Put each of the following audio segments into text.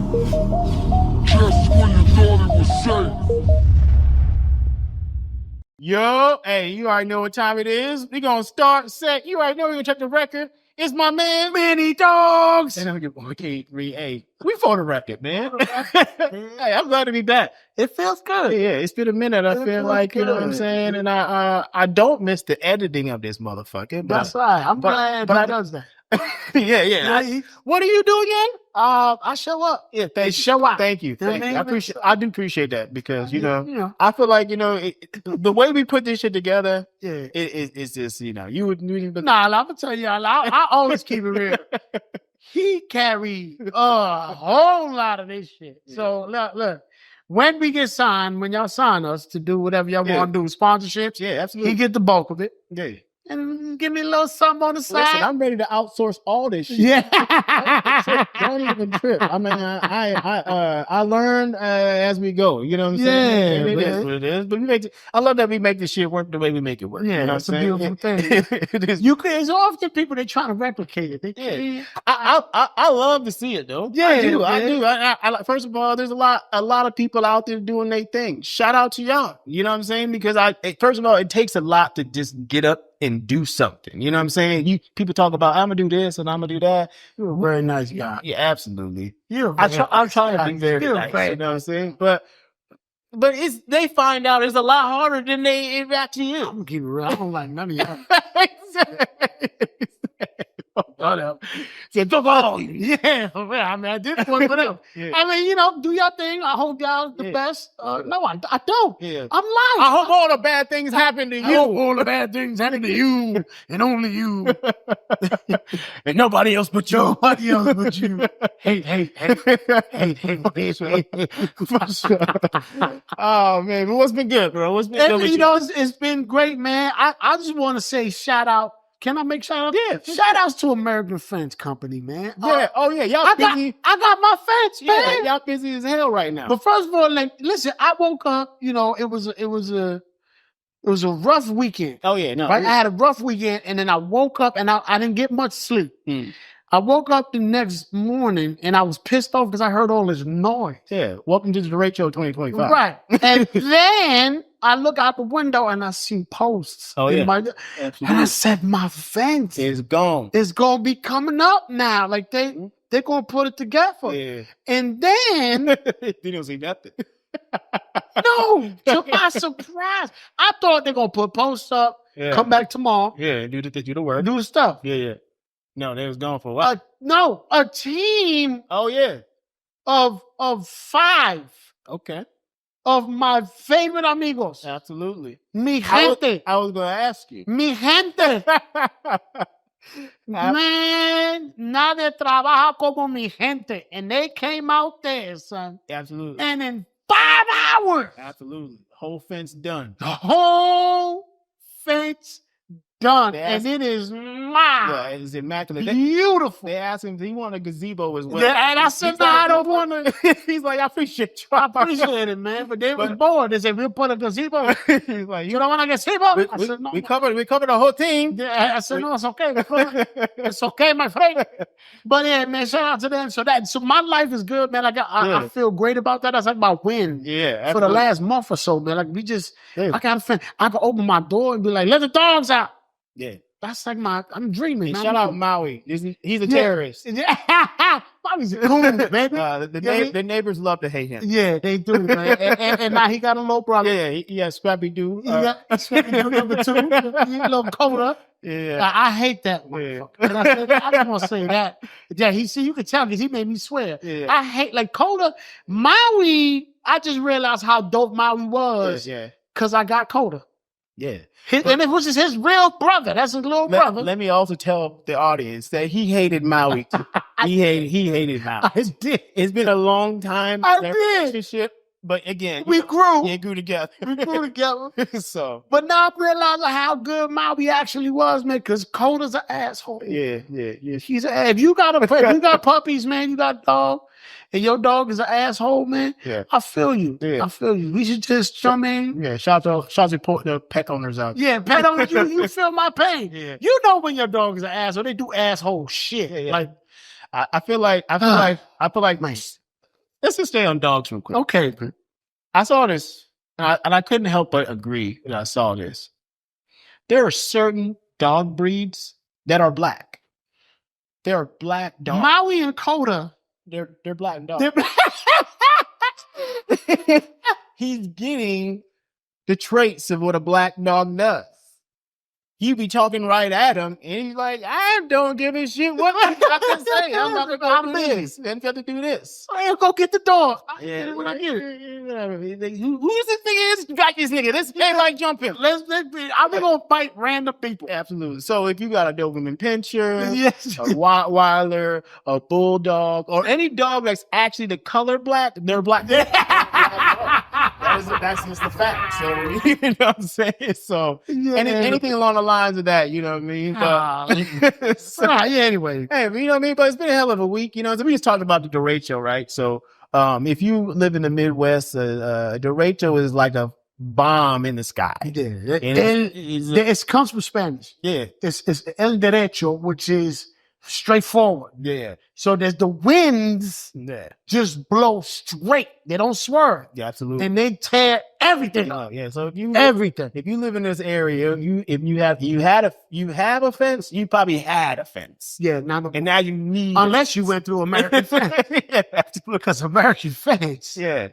Just when you thought it was safe. Yo, hey, you already know what time it is. We gonna start set. You already know we're gonna check the record. It's my man, Manny Dogs. And I'm gonna get 1K3. Hey, we for the record, man. Hey, I'm glad to be back. It feels good. Yeah, it's been a minute. I feel like, you know what I'm saying? And I don't miss the editing of this motherfucker. But, That's right. I'm glad but he I does that. yeah. What do you do again? I show up. Yeah, They show up. Thank you. You know Thank what you. I mean? I do appreciate that because, you know, Yeah. I feel like, you know, the way we put this shit together, Yeah. it's just, you know, you would. Nah, I'm gonna tell you, I always keep it real. He carried a whole lot of this shit. Yeah. So look, when we get signed, when y'all sign us to do whatever y'all want to do, sponsorships, Yeah, absolutely. he get the bulk of it. Yeah. And give me a little something on the side. Listen, I'm ready to outsource all this shit. Yeah. Don't even trip. I mean, I learn as we go. You know what I'm saying? Yeah, It is man. what it is. But I love that we make this shit work the way we make it work. Yeah, you know it's what a I'm beautiful saying? thing. It is. It's often people they trying to replicate it. They Yeah. can't. I love to see it though. Yeah, I do. man. I like. First of all, there's a lot of people out there doing their thing. Shout out to y'all. You know what I'm saying? Because first of all, it takes a lot to just get up and do something. You know what I'm saying? People talk about I'm gonna do this and I'm gonna do that. You're a very nice guy. Yeah, absolutely. I'm trying to be very nice. You know what I'm saying? But they find out it's a lot harder than they actually is. I'm gonna keep it real. I don't like none of y'all. Said, fuck all you. Yeah, I mean, I did one for them. Yeah. I mean, you know, do your thing. I hope y'all the best. No, I don't. Yeah. I'm lying. I hope all the bad things happen to I you. hope all the bad things happen to you and only you. And nobody else but you. Nobody else but you. Hey. Oh man, but what's been good, bro? What's been good with You know, it's been great, man. I just want to say shout out. Can I make shout out? Yeah. Shout outs to American Fence Company, man. Yeah. Oh yeah, y'all I busy. got my fence, Yeah, man. y'all busy as hell right now. But first of all, like, listen, I woke up. You know, it was a rough weekend. Oh yeah, no. Right? I had a rough weekend, and then I woke up, and I didn't get much sleep. I woke up the next morning, and I was pissed off because I heard all this noise. Yeah. Welcome to the Rachel 2025. Right, and then I look out the window and I see posts. Oh, in yeah. and I said, my fence It's gone. is gonna be coming up now. Like they're gonna put it together. Yeah. And then You don't see nothing. no, to my surprise, I thought they're gonna put posts up, Yeah. come back tomorrow, Yeah, do the work. do stuff. Yeah. No, they was gone for a while. A team Oh yeah. of 5 Okay. of my favorite amigos. Absolutely. Mi gente. I was gonna ask you. Mi gente. Man, nadie trabaja como mi gente. And they came out there, son. Absolutely. And in 5 hours, Absolutely. Whole fence done. the whole fence done. They And asked- it is Yeah, it's immaculate. beautiful. They asked him if he wanted a gazebo as well. Yeah, and I said, no, I don't want to. He's like, I appreciate you. I appreciate it, man. But they was bored. They said, we'll put a gazebo. He's like, You don't want a gazebo? I said, no. we covered the whole team. Yeah, I said, no, it's okay. It's okay, my friend. But yeah, man, shout out to them. So my life is good, man. I feel great about that. That's like my win. Yeah. For the last month or so, man. Like I got a friend. I can open my door and be like, let the dogs out. Yeah. That's like I'm dreaming. Hey, shout out Maui. He's a terrorist. Bobby's cool, baby. The neighbors love to hate him. Yeah, they do, man. and now he got a little brother. Yeah, he has Scrappy Doo. He got number 2. He a little colder. Yeah. I hate that motherfucker. And I just want to say that. Yeah, you can tell because he made me swear. Yeah. I hate, like, Coda. Maui, I just realized how dope Maui was. Yeah. Because I got Coda. Yeah. And it was just his real brother. That's his little brother. Let me also tell the audience that he hated Maui. He hated Maui. I did. It's been a long time. I their did. relationship, but again, We grew. Yeah, grew together. We grew together. So But now I realize how good Maui actually was, man, because Coda's an asshole. yeah. He's if you got puppies, man, you got a dog, and your dog is an asshole, man. Yeah. I feel you. Yeah. I feel you. We should just jump in. Yeah, shout out to the pet owners out there. Yeah, pet on you. You feel my pain. Yeah. You know when your dog is an asshole, they do asshole shit. Yeah. Like I feel like man. let's just stay on dogs real quick. Okay. I saw this, and I couldn't help but agree that I saw this. There are certain dog breeds that are black. There are black dogs. Maui and Coda. They're black dogs. He's getting the traits of what a black dog does. You be talking right at him, and he's like, I don't give a shit what I got to say. I'm not going to do this. I'm going to do this. I'll go get the dog. Yeah, who's this nigga? Got this nigga. This ain't like jumping. I'm going to fight random people. Absolutely. So if you got a Doberman Pinscher, Yes. a Rottweiler, a Bulldog, or any dog that's actually the color black, they're black. That's just the fact. So you know what I'm saying? So anything along the lines of that, you know what I mean? But, anyway. Hey, you know what I mean? But it's been a hell of a week. You know, so we just talked about the derecho, right? So if you live in the Midwest, derecho is like a bomb in the sky. Yeah. It comes from Spanish. Yeah. It's el derecho, which is straightforward. Yeah. So there's the winds just blow straight. They don't swerve. Yeah, absolutely. And they tear everything up. Yeah. So if you live in this area, if you have a fence, you probably had a fence. Yeah. And now you need unless you went through American fence. Yeah, because American fence. Yeah.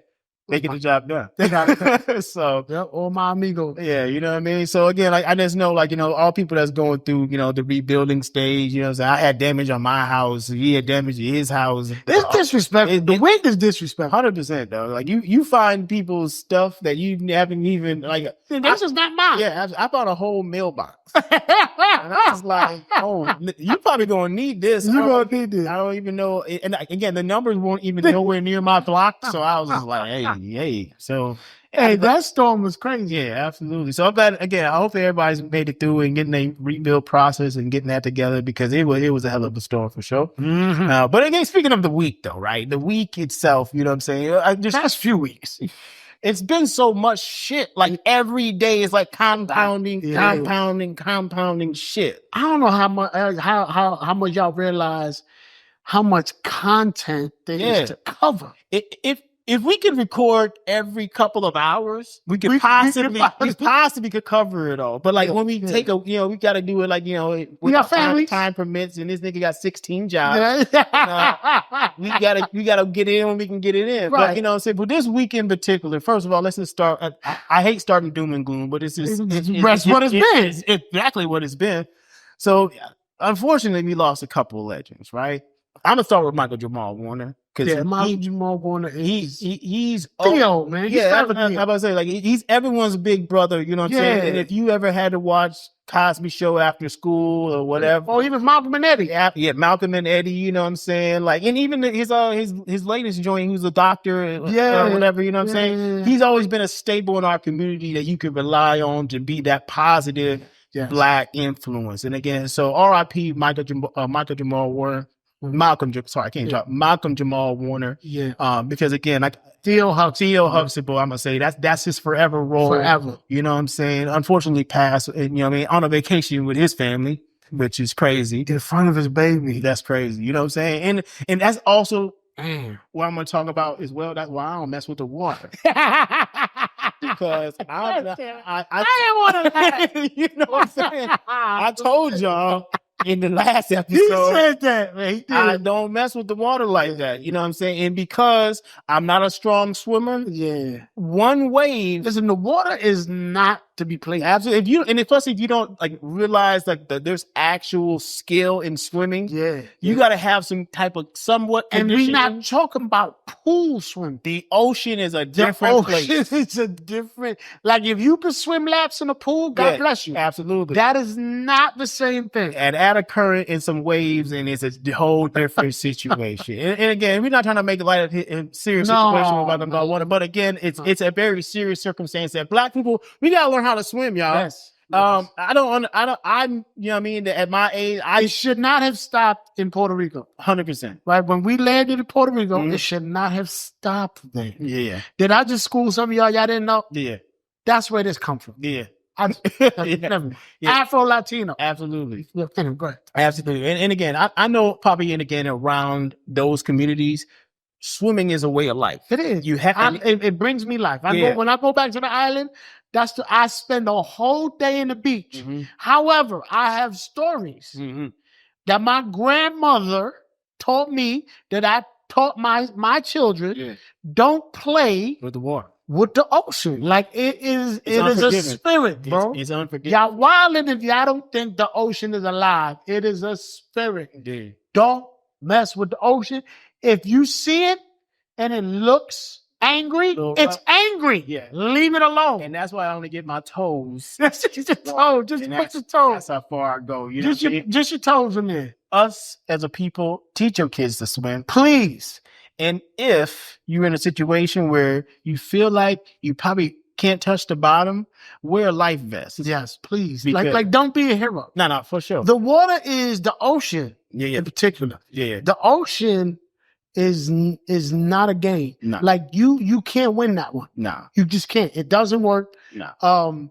They get the job done. They got it. So, all my amigos. Yeah, you know what I mean? So again, like I just know, like, you know, all people that's going through, you know, the rebuilding stage, you know what I'm saying? I had damage on my house. He had damage to his house. It's disrespectful. The wind is disrespectful. 100%, though. Like you find people's stuff that you haven't even like. This is not mine. Yeah, I bought a whole mailbox. And I was like, oh, you probably gonna need this. You're gonna need this. I don't even know. And again, the numbers weren't even nowhere near my block. So I was just like, hey. So that storm was crazy. Yeah, absolutely. So I'm glad, again, I hope everybody's made it through and getting a rebuild process and getting that together, because it was a hell of a storm for sure. Mm-hmm. But again, speaking of the week though, right? The week itself, you know what I'm saying? Just past few weeks. It's been so much shit. Like every day is like compounding shit. I don't know how much y'all realize how much content there is to cover. If we could record every couple of hours, we possibly could cover it all. But like when we take we got to do it like, we got families. Time permits, and this nigga got 16 jobs. We gotta get it in when we can get it in. Right. But you know what I'm saying? But this week in particular, first of all, let's just start. I hate starting doom and gloom, but it's what it's been. It's exactly what it's been. So unfortunately, we lost a couple of legends, right? I'm gonna start with Michael Jamal Warner. Michael Jamal Warner, he's Theo, man. I'm about to say, like, he's everyone's big brother, you know what I'm saying? And if you ever had to watch Cosby Show after school or whatever, or even Malcolm and Eddie, Malcolm and Eddie, you know what I'm saying? Like, and even his latest joint, he was a doctor, or whatever, you know what I'm saying? He's always been a staple in our community that you could rely on to be that positive black influence. And again, so R.I.P. Michael Jamal Warner. Malcolm Jamal Warner. Yeah. Because again, like Theo Huxtable, I'm gonna say that's his forever role. Forever. You know what I'm saying? Unfortunately passed, you know what I mean, on a vacation with his family, which is crazy. In front of his baby. That's crazy. You know what I'm saying? And that's also what I'm gonna talk about as well. That's why I don't mess with the water. Because I didn't want to laugh. You know what I'm saying? I told y'all in the last episode, he said that, man. I don't mess with the water like that. You know what I'm saying? And because I'm not a strong swimmer, one wave. Listen, the water is not to be played. Absolutely. Especially if you don't like realize like that there's actual skill in swimming. You got to have some type of somewhat. And we're not talking about pool swimming. The ocean is a different place. It's a different. Like if you can swim laps in a pool, God bless you. Absolutely. That is not the same thing. And add a current and some waves, and it's a whole different situation. And again, we're not trying to make light of a serious situation about water, but again, it's a very serious circumstance that black people, we gotta learn how to swim, y'all. Yes. I'm, you know what I mean? At my age, it should not have stopped in Puerto Rico. 100%. Right? When we landed in Puerto Rico, it should not have stopped there. Yeah. Did I just school some of y'all didn't know? Yeah. That's where this come from. Yeah. Afro-Latino. Absolutely. Go ahead. Absolutely. And again, I know probably, and again, around those communities, swimming is a way of life. It is. You have to. It brings me life. Yeah. When I go back to the island, I spend a whole day in the beach. However, I have stories that my grandmother taught me that I taught my children. Don't play with the water. With the ocean. Like it is a spirit, bro. It's unforgiving. Y'all wildin' if y'all don't think the ocean is alive. It is a spirit. Indeed. Don't mess with the ocean. If you see it and it looks angry, it's angry. Yeah. Leave it alone. And that's why I only get my toes. Just your toes. Just put your toes. That's how far I go. You just your toes in there. Us as a people, teach your kids to swim, please. And if you're in a situation where you feel like you probably can't touch the bottom, wear a life vest. Yes, please. Like don't be a hero. No, for sure. The water is the ocean. In particular. The ocean is not a game. No. Like you can't win that one. No. You just can't. It doesn't work. No.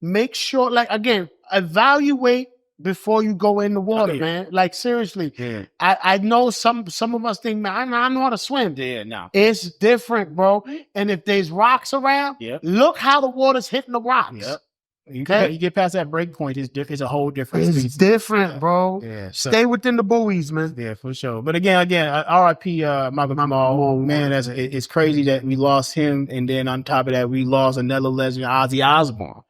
Make sure, like, again, evaluate before you go in the water, man. Like, seriously. Yeah. I know some of us think, man, I know how to swim. Yeah, no. It's different, bro. And if there's rocks around, look how the water's hitting the rocks. Yep. You get past that break point, it's a whole different It's species. different, bro. Yeah. Stay within the buoys, man. Yeah, for sure. But again, R.I.P. Michael Jamal. Man, it's crazy that we lost him, and then on top of that, we lost another legend, Ozzy Osbourne.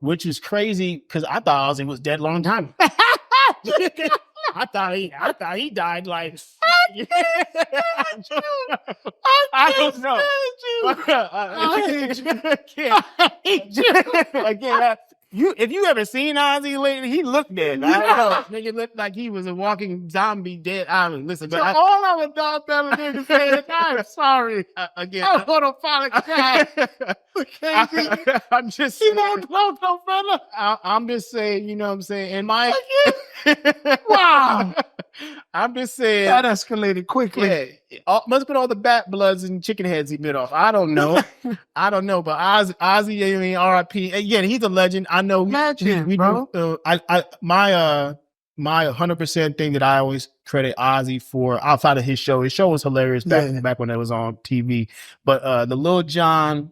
Which is crazy because I thought Ozzy was dead a long time. I thought he died like. I don't know. Again, if you ever seen Ozzy lately, he looked dead. I don't know. Nigga looked like he was a walking zombie dead. I mean, listen, but all I was done better nigga saying, I'm sorry. Again, I want to apologize. I'm just saying. No, brother. I'm just saying, you know what I'm saying? And my wow. I'm just saying that escalated quickly. Yeah, must have been all the bat bloods and chicken heads he bit off. I don't know. But Ozzy, I mean, R.I.P. Again, he's a legend. I know. Legend, bro. My 100% thing that I always credit Ozzy for outside of his show was hilarious back when it was on TV. But the Lil Jon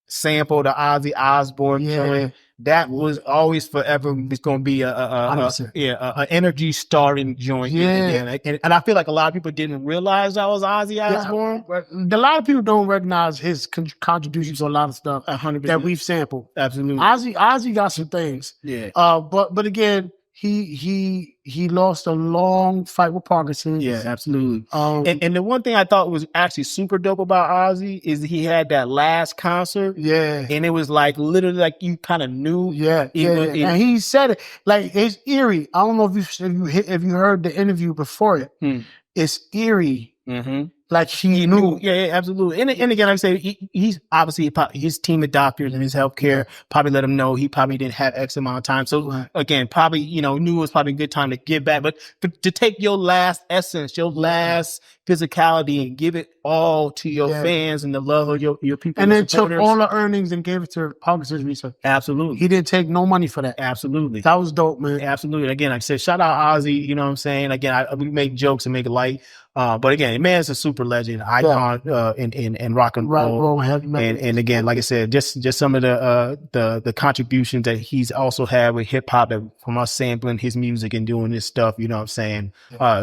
sample, the Ozzy Osbourne joint, that was always forever. It's going to be a energy starting joint. And I feel like a lot of people didn't realize that was Ozzy Osbourne. A lot of people don't recognize his contributions to a lot of stuff 100%. that we've sampled. Absolutely, Ozzy got some things. Yeah. But again, he lost a long fight with Parkinson's. Yeah, absolutely. And the one thing I thought was actually super dope about Ozzy is he had that last concert. Yeah. And it was like literally like you kind of knew. Yeah. And he said it like it's eerie. I don't know if you heard the interview before it. It's eerie. Mm-hmm. Like he knew. Yeah, absolutely. And again, like I say, he's obviously his team of doctors and his healthcare probably let him know he probably didn't have X amount of time. So again, probably, knew it was probably a good time to give back. But to take your last essence, your last physicality and give it all to your fans and the love of your people. And then took all the earnings and gave it to Parkinson's research. Absolutely. He didn't take no money for that. Absolutely. That was dope, man. Absolutely. Again, like I said, shout out Ozzy, you know what I'm saying? Again, we make jokes and make it light. But again, man, it's a super legend, icon in rock and roll. And again, like I said, just some of the contributions that he's also had with hip hop, from us sampling his music and doing this stuff. You know what I'm saying?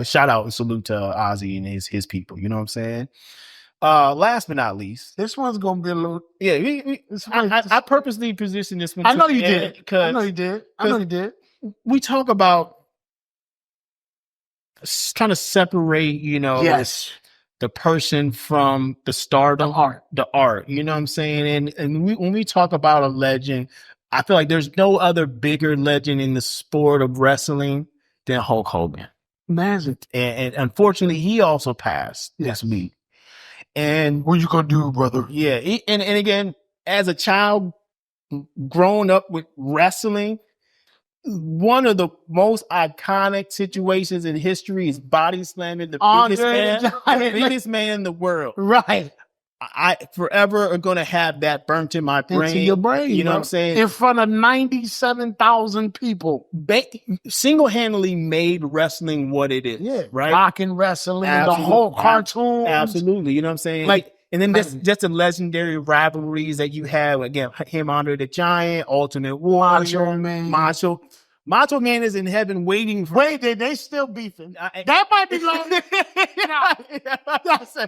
Shout out and salute to Ozzy and his people. You know what I'm saying? Last but not least, this one's gonna be a little. Yeah, I purposely positioned this one. I know you did. I know you did. We talk about trying to separate, the person from the stardom, the art. You know what I'm saying? And when we talk about a legend, I feel like there's no other bigger legend in the sport of wrestling than Hulk Hogan. Imagine. And unfortunately, he also passed this week. And what you gonna do, brother? Yeah, and again, as a child, growing up with wrestling, one of the most iconic situations in history is body slamming the biggest man in the world. Right. I forever are going to have that burnt in my brain. Into your brain, you know bro. what I'm saying? In front of 97,000 people. Single-handedly made wrestling what it is, right? Rockin' wrestling, Absolutely. the whole cartoon. Absolutely, you know what I'm saying? Like, and then just the legendary rivalries that you have, again, him, Andre the Giant, Ultimate Warrior, Macho Man is in heaven waiting for... Wait, they still beefing. That might be long.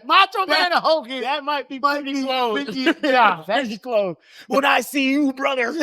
Macho Man and Hogan. That might be pretty close. Yeah, Very close. When I see you, brother.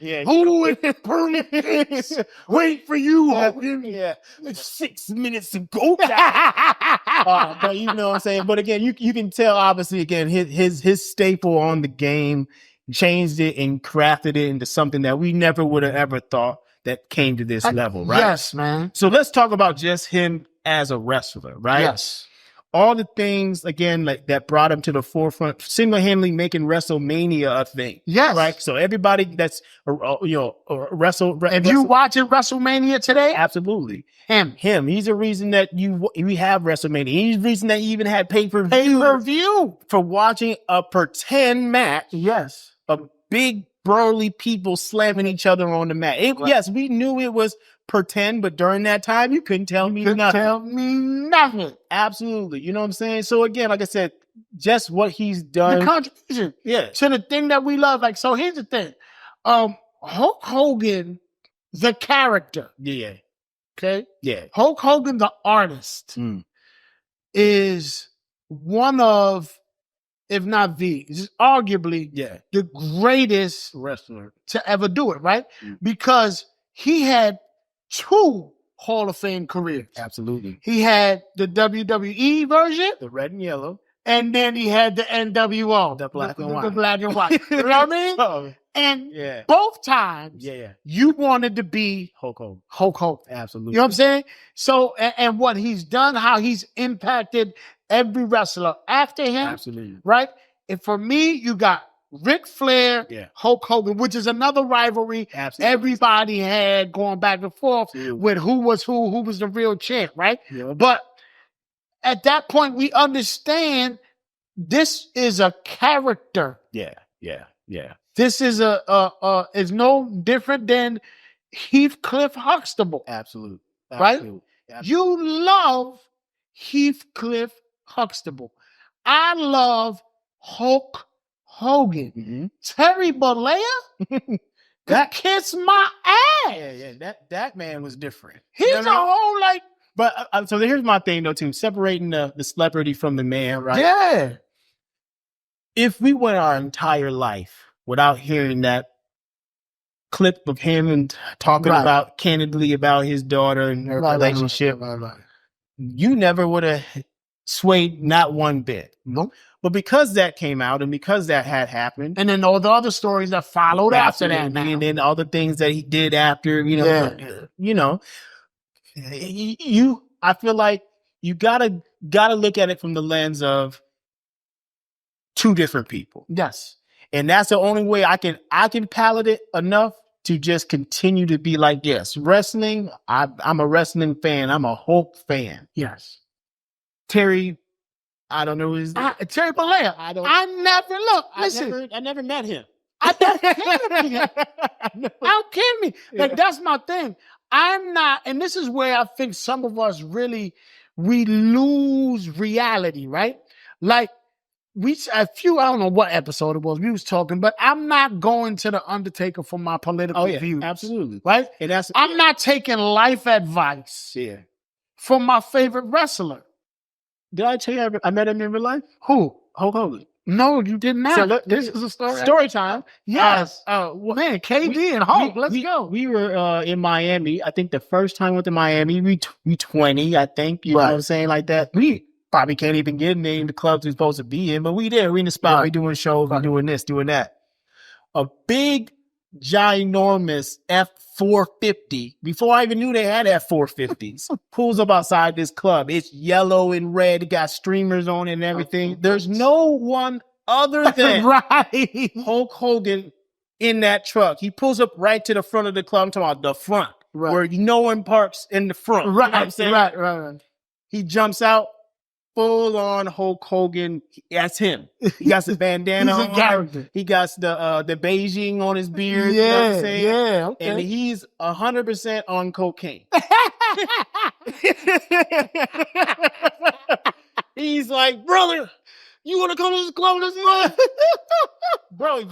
Yeah. Who it permanent? Wait for you, Hogan. Yeah. 6 minutes to go. But you know what I'm saying? But again, you can tell, obviously, again, his staple on the game changed it and crafted it into something that we never would have ever thought that came to this level, right? Yes, man. So let's talk about just him as a wrestler, right? Yes. All the things, again, like that brought him to the forefront, single-handedly making WrestleMania a thing. Yes. Right? So everybody that's, If you watching WrestleMania today? Absolutely. Him. He's the reason that we have WrestleMania. He's the reason that you even had pay-per-view for watching a pretend match. Yes. Of big, burly people slamming each other on the mat. Yes, we knew it was pretend, but during that time, you couldn't tell me nothing. Absolutely. You know what I'm saying? So again, like I said, just what he's done. The contribution. Yeah. To the thing that we love. Like, so here's the thing. Hulk Hogan, the character. Yeah. Okay? Yeah. Hulk Hogan, the artist, is one of, if not is arguably the greatest wrestler to ever do it, right? Because he had 2 Hall of Fame careers. Absolutely. He had the WWE version, the red and yellow, and then he had the NWO, the black and white. The black and white. You know what I mean? And both times, you wanted to be Hulk Hogan. Hulk Hogan. Absolutely. You know what I'm saying? So, and what he's done, how he's impacted every wrestler after him. Absolutely. Right? And for me, you got Ric Flair, Hulk Hogan, which is another rivalry everybody had going back and forth with who was the real champ, right? Yeah. But at that point, we understand this is a character. Yeah. This is is no different than Heathcliff Huxtable. Absolutely. Right? You love Heathcliff Huxtable. I love Hulk Hogan. Mm-hmm. Terry Bollea that kiss my ass. Yeah. That man was different. He's a whole like. But so here's my thing though, too. Separating the celebrity from the man, right? Yeah. If we went our entire life without hearing that clip of him and talking about candidly about his daughter and her relationship, you never would have swayed not one bit. Nope. But because that came out and because that had happened, and then all the other stories that followed after that, and then all the things that he did after, I feel like you gotta look at it from the lens of 2 different people. Yes. And that's the only way I can palate it enough to just continue to be like, yes, wrestling, I'm a wrestling fan. I'm a Hulk fan. Yes. Terry, I don't know his name. Terry Bollea. I never met him. How kidding me? Like, that's my thing. I'm not, and this is where I think some of us we lose reality, right? Like, I don't know what episode it was, we was talking, but I'm not going to the Undertaker for my political views. Absolutely. Right? And I'm not taking life advice from my favorite wrestler. Did I tell you I met him in real life? Who? Hulk Hogan. No, you did not. So look, this is a story. Story time. Yes. Man, KD and Hulk. Let's go. We were in Miami. I think the first time we went to Miami, we 20, I think. You know what I'm saying? Like that. We probably can't even get in the clubs we're supposed to be in, but we there. We in the spot. We doing shows. We doing this, doing that. A big, ginormous F450. Before I even knew they had F450s, pulls up outside this club. It's yellow and red. It got streamers on it and everything. There's no one other than Hulk Hogan in that truck. He pulls up right to the front of the club. I'm talking about the front, where no one parks in the front. Right, you know what I'm saying? Right. He jumps out, full on Hulk Hogan. That's him. He got the bandana He's a on. character. He got the Beijing on his beard. Yeah, you know what I'm saying? yeah, okay. And he's 100% on cocaine. He's like, brother, you want to come to this club this month? Bro,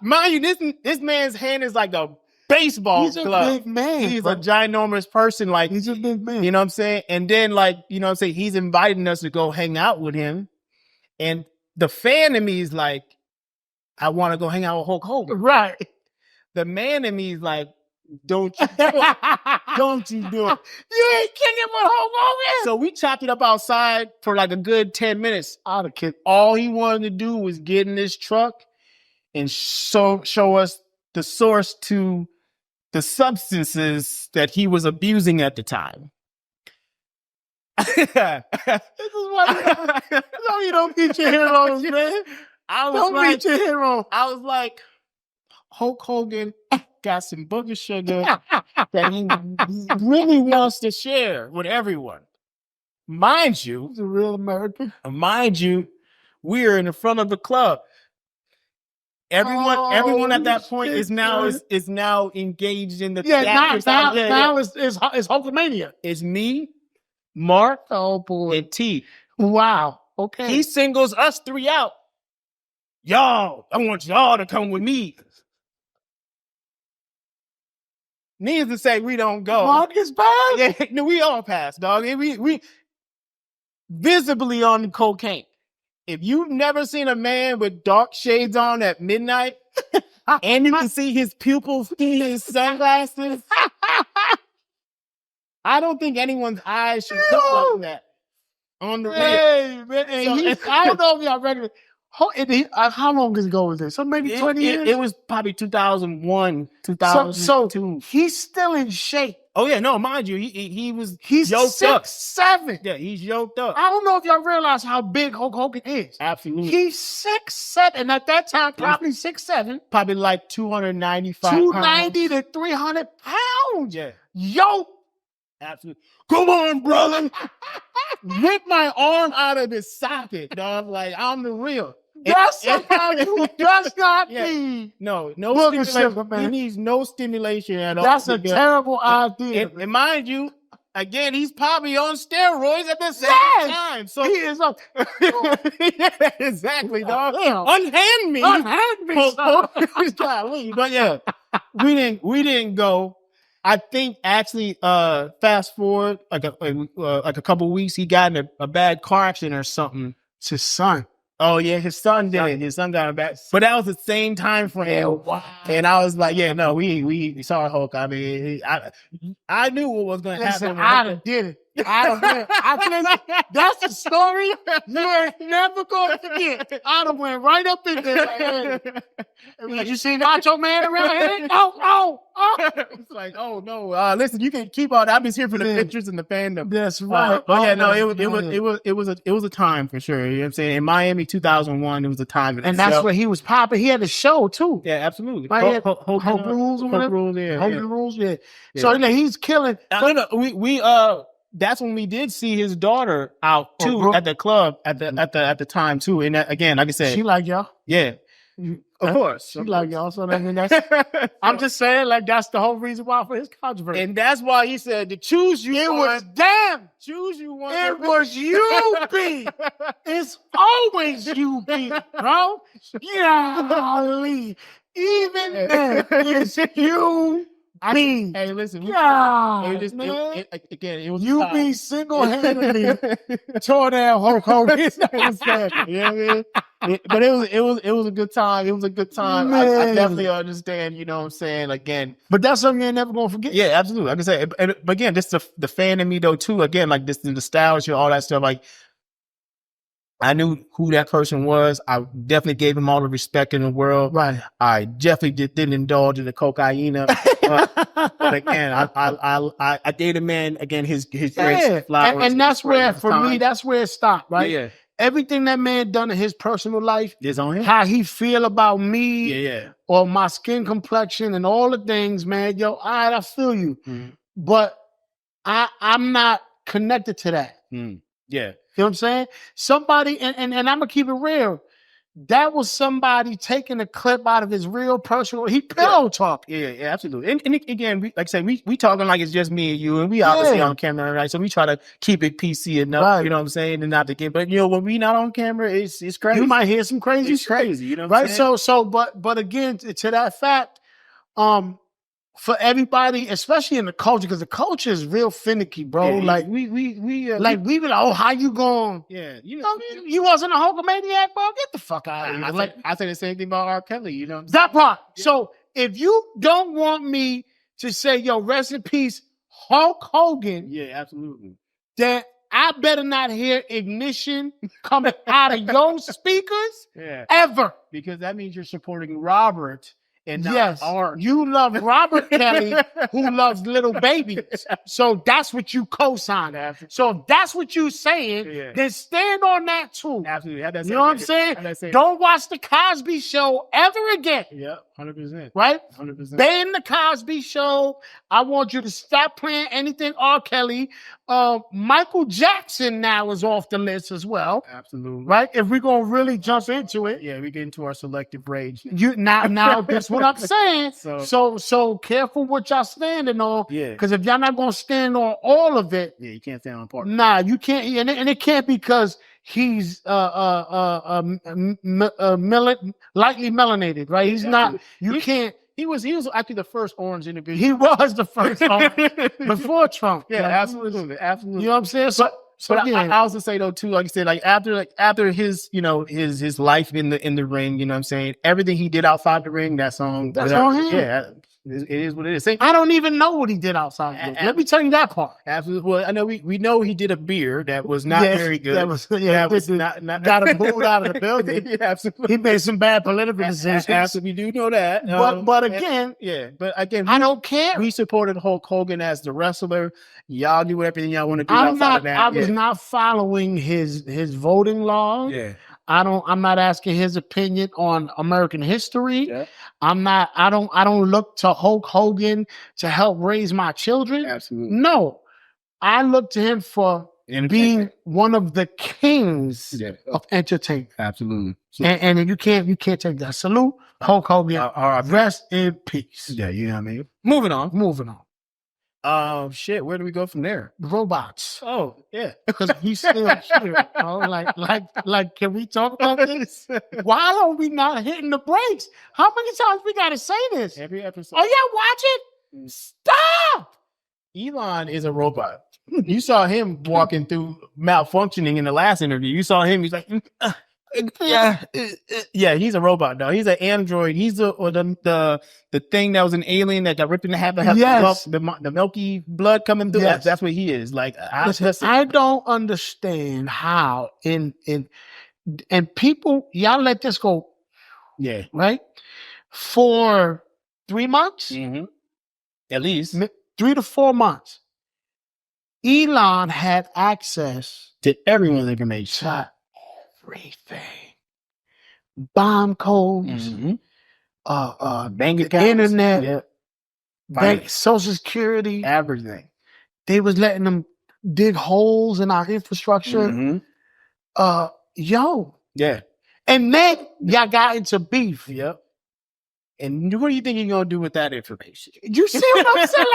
mind you, this man's hand is like a baseball He's a glove. big man. He's bro. a ginormous person. Like, He's a big man. you know what I'm saying? And then, like, you know what I'm saying? He's inviting us to go hang out with him. And the fan in me is like, I want to go hang out with Hulk Hogan. Right. The man in me is like, don't you do it. Don't you do it. You ain't kicking with Hulk Hogan. So we chopped it up outside for like a good 10 minutes. I'd have kicked. All he wanted to do was get in this truck and show us the source to the substances that he was abusing at the time. This is why no, you don't beat your heroes, man. Beat your hero. I was like, Hulk Hogan got some booger sugar that he really wants to share with everyone. Mind you, He's a real American. we're in the front of the club. Everyone at that point is now engaged in the now it's Hulkamania. It's me, Mark, Oh boy. and T. Wow. Okay. He singles us three out. Y'all, I want y'all to come with me. Needless to say, we don't go. Mark is bad. Yeah, no, we all passed, dog. We visibly on cocaine. If you've never seen a man with dark shades on at midnight, and you can see his pupils through his sunglasses, I don't think anyone's eyes should look like that on the real. Hey, man. And So- I don't know if y'all reckon. How long ago was this? So maybe 20 years? It was probably 2001, 2002. So he's still in shape. Oh yeah, no, mind you, he was He's yoked up. 6'7". Yeah, he's yoked up. I don't know if y'all realize how big Hulk Hogan is. Absolutely. He's 6'7", and at that time, probably 6'7", Probably like 295 290 to 300 pounds. Yeah, Yo, absolutely. Come on, brother. Rip my arm out of his socket, dog. Like, I'm the real. that's how you does not Yeah. need. No Booger stimulation. sugar, man. He needs no stimulation at all. That's a terrible idea. And mind you, again, he's probably on steroids at the same Yes. time. So He is up. yeah, exactly, dog. Damn. Unhand me. Unhand me, son. Golly. But yeah, we didn't go. I think actually, fast forward like a couple weeks, he got in a bad car accident or something. It's his son. Oh yeah, his son did. His son got a bad, but that was the same time frame. Wow. And I was like, yeah, no, we saw Hulk. I mean, I knew what was going to Listen, happen. I'd have did it. That's the story you're never going to forget. I'd have went right up in there. Like, hey, you see Macho Man around here? Oh. It's like, oh no, listen, you can keep all that. I'm just here for the Man. pictures and the fandom. That's right. But yeah, no, Oh, it was a time for sure. You know what I'm saying? In Miami 2001, it was a time. and that's where he was popping. He had a show too. Yeah, absolutely. Right here. Hulk Hulk Rules or whatever? Rules, yeah. Hogan Rules, yeah. So you know, he's killing. No, we that's when we did see his daughter out too Brooke. at the club at the time too. And that, again, like I said, She like y'all. yeah, of course. She like y'all. So I mean, that's. I'm just saying, like that's the whole reason why for his controversy. And that's why he said to choose you. It one, was damn. choose you one. It was you, B. It's always you, B, bro. Golly. Even then, it's you, B. Hey, listen. God, It man. was You time. be single-handedly tore down Hulk Hogan. You know what I mean? But it was a good time. It was a good time. I Man. definitely understand. You know what I'm saying? Again, But that's something you ain't never gonna forget. yeah, absolutely. Like I said, but again, this the fan in me though too. Again, like this the nostalgia, all that stuff. Like I knew who that person was. I definitely gave him all the respect in the world. Right. I definitely didn't indulge in the cocaine. But again, I gave the man again his Yeah. flowers. And that's where, his for me, time. that's where it stopped, right? Yeah, Everything that man done in his personal life, it's on him. how he feel about me Yeah. or my skin complexion and all the things, man. Yo, all right, I feel you. Mhm. But I'm not connected to that. Mm. Yeah. You know what I'm saying? Somebody, and I'm gonna keep it real. That was somebody taking a clip out of his real personal. He pillow talk. Yeah, absolutely. And again, like I said, we talking like it's just me and you, and we obviously on camera, right? So we try to keep it PC enough, Right. you know what I'm saying, and not to get. But when we not on camera, it's crazy. You might hear some crazy It's shit. crazy, you know what I'm right? saying? But again, to that fact, for everybody, especially in the culture, because the culture is real finicky, bro. Yeah, like we be like, oh, how you going? Yeah, You wasn't a Hulkamaniac, bro. Get the fuck out of here. I say the same thing about R. Kelly, you know what I'm That part. Yeah. So if you don't want me to say, yo, rest in peace, Hulk Hogan. Yeah, absolutely. Then I better not hear ignition coming out of your speakers ever. Because that means you're supporting Robert and not Art. You love Robert Kelly, who loves little babies. So that's what you co-sign. So if that's what you saying, then stand on that too. Absolutely. You know what I'm saying? Don't watch the Cosby Show ever again. Yeah, 100%. Right? 100%. Ban the Cosby Show. I want you to stop playing anything R. Kelly. Michael Jackson now is off the list as well. Absolutely. Right? If we're gonna really jump into it. Yeah, we get into our selective rage. Now that's what I'm saying. So careful what y'all standing on. Yeah. Because if y'all not gonna stand on all of it, you can't stand on part. Nah, you can't, and it can't because he's lightly melanated, right? He's not. You can't. He was actually the first orange individual. He was the first before Trump. Yeah, absolutely. You know what I'm saying? But I also say though too, like you said, like after his his life in the ring, you know what I'm saying, everything he did outside the ring, that's on him. Yeah, it is what it is. I don't even know what he did outside the ring. Let me tell you that part. Absolutely. Well, I know we know he did a beer that was not very good. That was not got him moved out of the building. Yeah, absolutely. He made some bad political decisions. Absolutely, we do know that. But again, I don't care. We supported Hulk Hogan as the wrestler. Y'all do everything y'all want to do. I was not following his voting laws. Yeah. I'm not asking his opinion on American history. Yeah. I don't look to Hulk Hogan to help raise my children. Absolutely. No. I look to him for being one of the kings of entertainment. Absolutely. And you can't take that. Salute, Hulk Hogan. Rest in peace. Yeah, you know what I mean? Moving on. Shit, where do we go from there? Robots. Oh, yeah. Because he's still here. Like, can we talk about this? Why are we not hitting the brakes? How many times we gotta say this? Every episode. Are y'all watching? Stop! Elon is a robot. You saw him walking through malfunctioning in the last interview. You saw him, he's like, yeah, he's a robot, though. He's an android. He's the thing that was an alien that got ripped in half. The milky blood coming through. Yes. That's what he is. Like, I don't understand how and people, y'all let this go. Yeah. Right? For 3 months? Mm-hmm. At least 3 to 4 months. Elon had access to everyone's information. To everything. Bomb codes, bank accounts, internet, bank, Social Security, everything. They was letting them dig holes in our infrastructure. Mm-hmm. Yeah. And then y'all got into beef. Yep. And what do you think you're gonna do with that information? You see what I'm saying?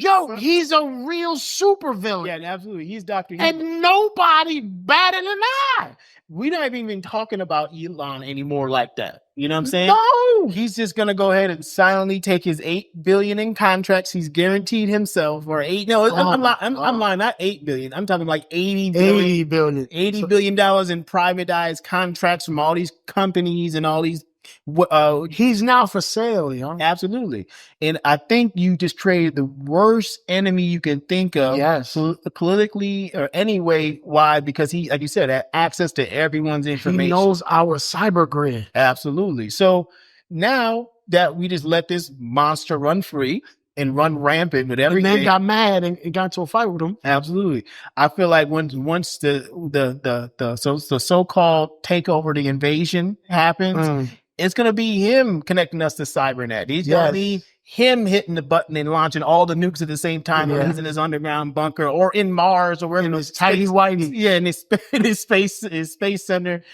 Like, he's a real supervillain. Yeah, absolutely. He's Dr. And nobody better than I. We're not even talking about Elon anymore like that. You know what I'm saying? No. He's just gonna go ahead and silently take his $8 billion in contracts he's guaranteed himself, or I'm lying, not 8 billion. I'm talking like 80 billion. $80 billion in privatized contracts from all these companies and all these. He's now for sale, yo. Absolutely. And I think you just traded the worst enemy you can think of, politically or any way. Why? Because he, like you said, had access to everyone's information. He knows our cyber grid. Absolutely. So now that we just let this monster run free and run rampant with everything, and then got mad and got into a fight with him. Absolutely. I feel like once the so-called takeover, the invasion happens. it's going to be him connecting us to Cybernet. He's going to be him hitting the button and launching all the nukes at the same time when he's in his underground bunker or in Mars or wherever. In his tidy whitey. Yeah, in his space center.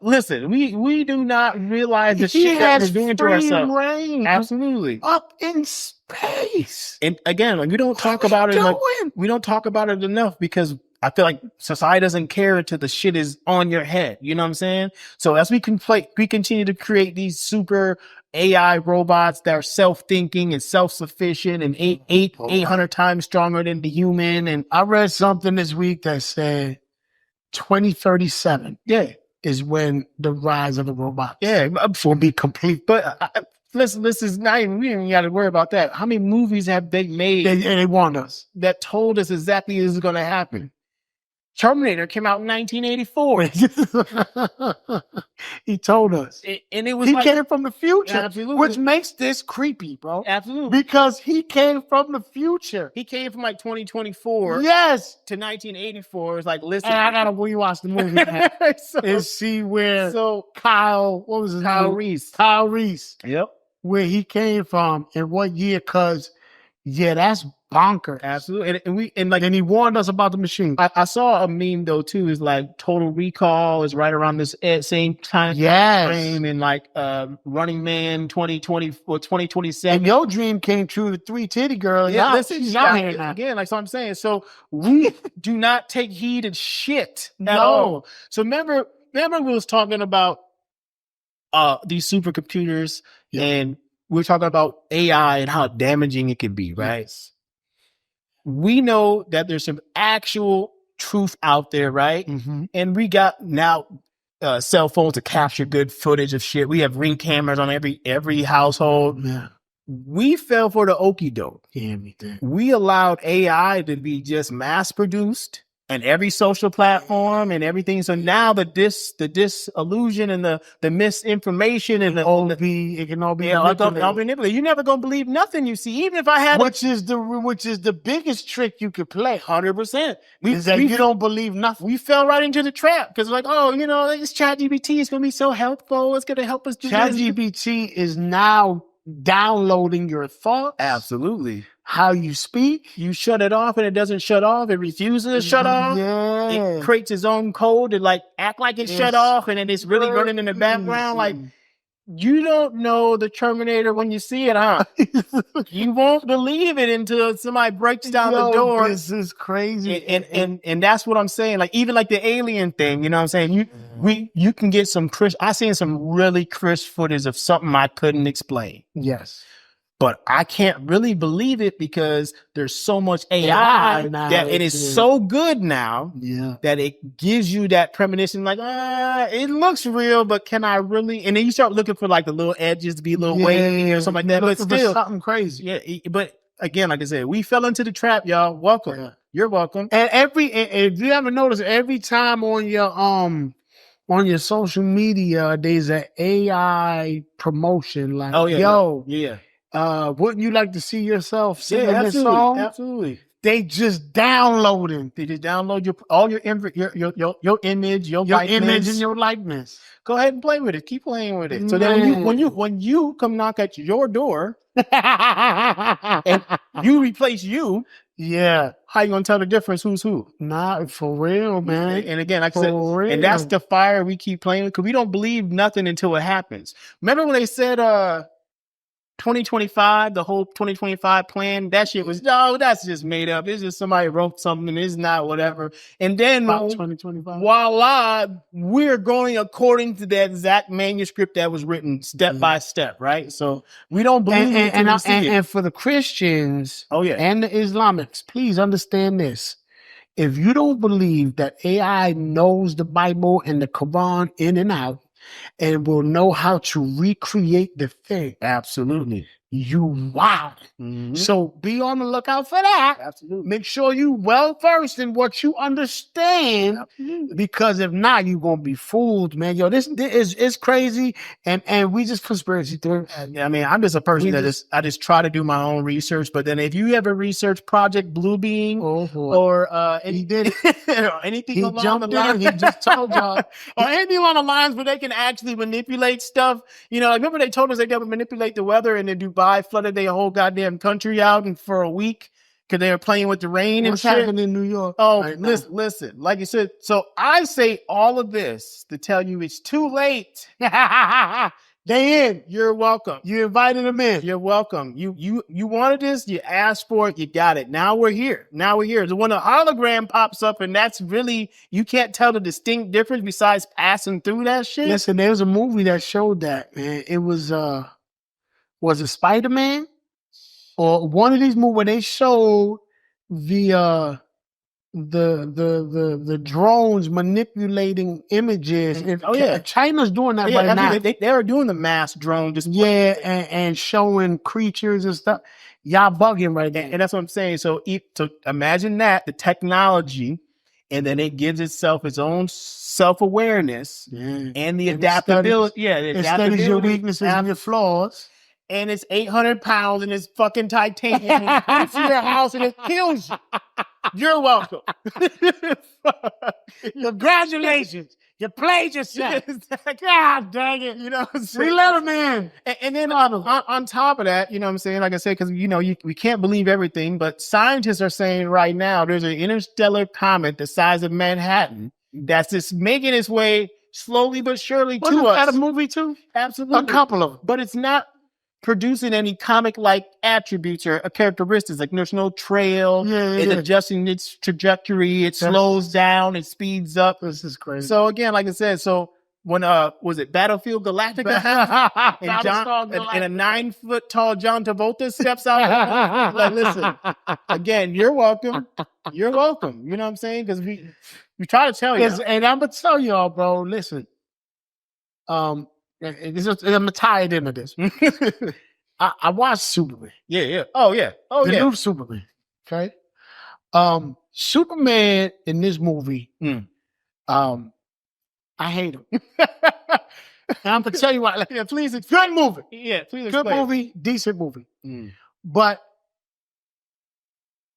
Listen, we do not realize the shit that we're doing to ourselves. Reign Absolutely. up in space. And again, like, we don't talk about it. Like, we don't talk about it enough because I feel like society doesn't care until the shit is on your head. You know what I'm saying? So as we continue to create these super AI robots that are self-thinking and self-sufficient and 800 times stronger than the human. And I read something this week that said 2037 is when the rise of the robots will be complete. But listen, this is not even, we ain't got to worry about that. How many movies have they made they want us that told us exactly this is going to happen? Terminator came out in 1984. He told us. And it was he came from the future. Absolutely. Which makes this creepy, bro. Absolutely. Because he came from the future. He came from like 2024 to 1984. It's like, listen. And I got to rewatch the movie and see where Kyle Reese. Kyle Reese. Yep. Where he came from and what year, because, that's bonkers. Absolutely. And he warned us about the machine. I saw a meme though too, is like Total Recall is right around this same time frame, and like Running Man 2020 or 2027. And your dream came true, the 3 titty girl. Again, like so I'm saying. So we do not take heed of shit at all. So remember we was talking about these supercomputers and we're talking about AI and how damaging it can be, right? Yes. We know that there's some actual truth out there, right? Mm-hmm. And we got now cell phones to capture good footage of shit. We have Ring cameras on every household. Yeah. We fell for the okie doke. Yeah, we did. We allowed AI to be just mass produced and every social platform and everything. So now the disillusion and the misinformation and it can all be manipulated. You're never gonna believe nothing you see, even if I had which is the biggest trick you could play. 100%. You don't believe nothing. We fell right into the trap because like, this ChatGPT is gonna be so helpful. It's gonna help us do ChatGPT is now downloading your thoughts. Absolutely. How you speak. You shut it off and it doesn't shut off. It refuses to shut off. Yeah. It creates its own code to like act like it's shut off, and then it's really running in the background. Like, you don't know the Terminator when you see it, huh? You won't believe it until somebody breaks down the door. This is crazy. And that's what I'm saying. Like, even like the alien thing, you know what I'm saying? You can get some I seen some really crisp footage of something I couldn't explain. Yes. But I can't really believe it because there's so much AI that it is so good now that it gives you that premonition, like, it looks real, but can I really? And then you start looking for like the little edges to be a little wavy or something like that. But still, something crazy. Yeah. But again, like I said, we fell into the trap, y'all. Welcome. Yeah. You're welcome. And if you ever notice, every time on your social media, there's an AI promotion, like, wouldn't you like to see yourself singing this song? Absolutely. They just downloading. They just download your image, your image and your likeness. Go ahead and play with it. Keep playing with it. So then when you come knock at your door and you replace you, how you gonna tell the difference who's who? Not for real, man. And again, like I said, and that's the fire we keep playing with because we don't believe nothing until it happens. Remember when they said 2025, the whole 2025 plan, that shit was, that's just made up. It's just somebody wrote something. It's not whatever. And then, 2025. Voila, we're going according to the exact manuscript that was written step by step, right? So we don't believe it. And for the Christians and the Islamics, please understand this. If you don't believe that AI knows the Bible and the Quran in and out, and will know how to recreate the thing. Absolutely. you wild. So be on the lookout for that. Absolutely. Make sure you well versed in what you understand. Absolutely. Because if not, you're gonna be fooled, man. Yo, this is crazy, and we just conspiracy theory. Yeah, I mean, I'm just a person I just try to do my own research. But then if you ever research Project Bluebeam or he did or anything he along the jumped lines, in, he just told y'all. or anything along the lines where they can actually manipulate stuff. You know, like remember they told us they could manipulate the weather, and then Dubai flooded their whole goddamn country out and for a week because they were playing with the rain and What's shit. happening in New York? Oh, right listen, like you said. So I say all of this to tell you it's too late. They in. You're welcome. You invited them in. You're welcome. You wanted this, you asked for it, you got it. Now we're here. So when a hologram pops up, and that's really, you can't tell the distinct difference besides passing through that shit. Listen, there was a movie that showed that, man. It was it Spider-Man? Or one of these movies where they showed the drones manipulating images. China's doing that right now. They are doing the mass drone display. and showing creatures and stuff. Y'all bugging right now. And that's what I'm saying. So imagine that, the technology, and then it gives itself its own self-awareness and the adaptability. It studies your weaknesses and your flaws. And it's 800 pounds and it's fucking titanium. It's in your house and it kills you. You're welcome. Congratulations. You played yourself. God dang it. You know what I'm saying? We let him in. And then on top of that, you know what I'm saying? Like I said, because, you know, we can't believe everything, but scientists are saying right now there's an interstellar comet the size of Manhattan that's just making its way slowly but surely to us. Wasn't that a movie too? Absolutely. A couple of them. But it's not producing any comic-like attributes or characteristics. Like there's no trail. It's adjusting its trajectory. It slows down. It speeds up. This is crazy. So again, like I said, so when was it Battlefield Galactica and a 9-foot tall John Travolta steps out? Like, listen, again, you're welcome. You're welcome. You know what I'm saying? Because we try to tell you. And I'm gonna tell y'all, bro. Listen, I'm gonna tie it into this. I watched Superman. Yeah. Oh, yeah. The new Superman. Okay. Superman in this movie, I hate him. And I'm gonna tell you why. Yeah, please. Good movie. Yeah, please. Good movie, decent movie. But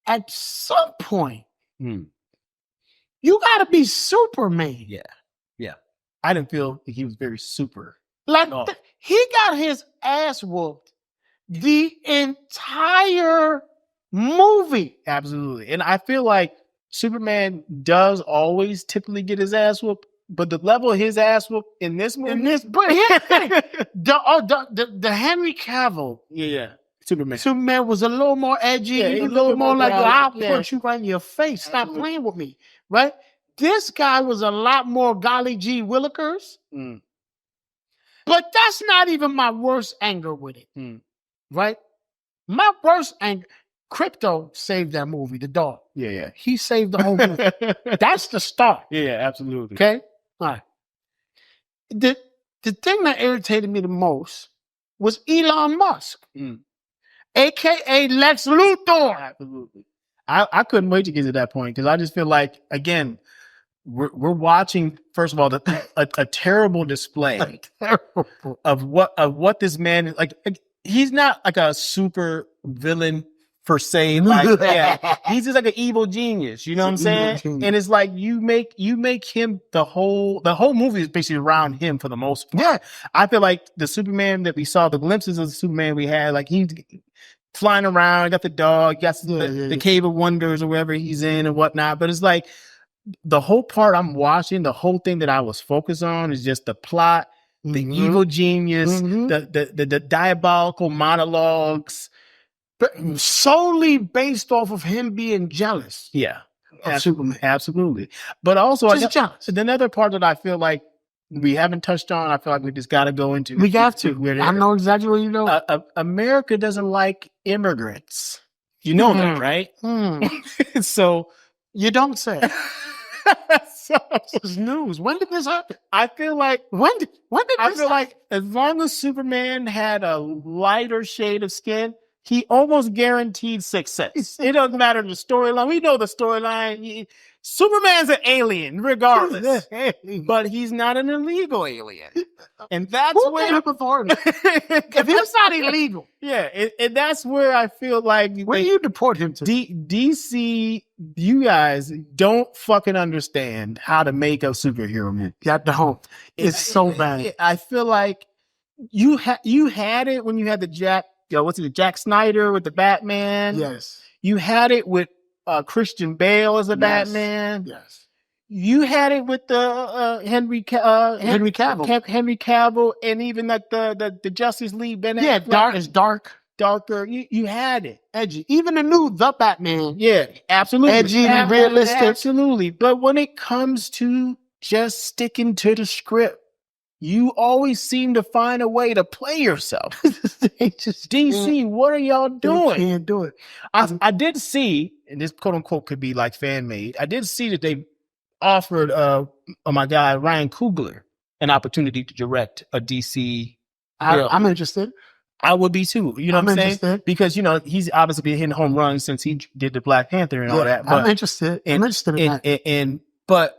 at some point, you gotta be Superman. Yeah. I didn't feel like he was very super. Like he got his ass whooped the entire movie. Absolutely. And I feel like Superman does always typically get his ass whooped, but the level of his ass whooped in this movie. But here's the thing. The Henry Cavill. Yeah. Superman was a little more edgy, a little more like, I'll punch you right in your face. Stop playing with me. Right? This guy was a lot more golly gee willikers. But that's not even my worst anger with it. Right? My worst anger, Crypto saved that movie, the dog. Yeah. He saved the whole movie. That's the start. Yeah, absolutely. Okay? All right. The thing that irritated me the most was Elon Musk. AKA Lex Luthor. Absolutely. I couldn't wait to get to that point because I just feel like, again, we're watching, first of all, a terrible display of what this man is like. He's not like a super villain per se. Like, he's just like an evil genius. You know what I'm saying? And it's like you make him the whole movie is basically around him for the most part. Yeah, I feel like the Superman that we saw, the glimpses of the Superman we had, like he's flying around, got the dog, got the Cave of Wonders or wherever he's in and whatnot. But it's like the whole part I'm watching, the whole thing that I was focused on is just the plot, the evil genius, the diabolical monologues, but solely based off of him being jealous. Yeah, Superman. Absolutely. But also, jealous. Another part that I feel like we haven't touched on, I feel like we just got to go into. We got to. I know exactly what you know. America doesn't like immigrants. You know that, right? So you don't say. This is news. When did this happen? I feel like When did I this feel happen? like as long as Superman had a lighter shade of skin, he almost guaranteed success. It doesn't matter the storyline. We know the storyline. Superman's an alien, regardless. But he's not an illegal alien. And that's Who where made up authority? If he's not illegal, and that's where I feel like where do you deport him to? DC, you guys don't fucking understand how to make a superhero movie. Got the home. It's so bad. I feel like you had it when you had the Jack Snyder with the Batman. Yes. You had it with Christian Bale as a Batman. Yes. You had it with the Henry Cavill. Henry Cavill, and even like the Justice League. Darker. You had it. Edgy. Even the new The Batman. Yeah, absolutely. Edgy and realistic. Absolutely. But when it comes to just sticking to the script, you always seem to find a way to play yourself. DC, what are y'all doing? They can't do it. I did see, and this quote unquote could be like fan made. I did see that they offered my guy Ryan Coogler an opportunity to direct a DC. I'm interested. I would be too. You know what I'm saying? Interested. Because he's obviously been hitting home runs since he did the Black Panther and all that. But I'm interested. I'm interested in that. But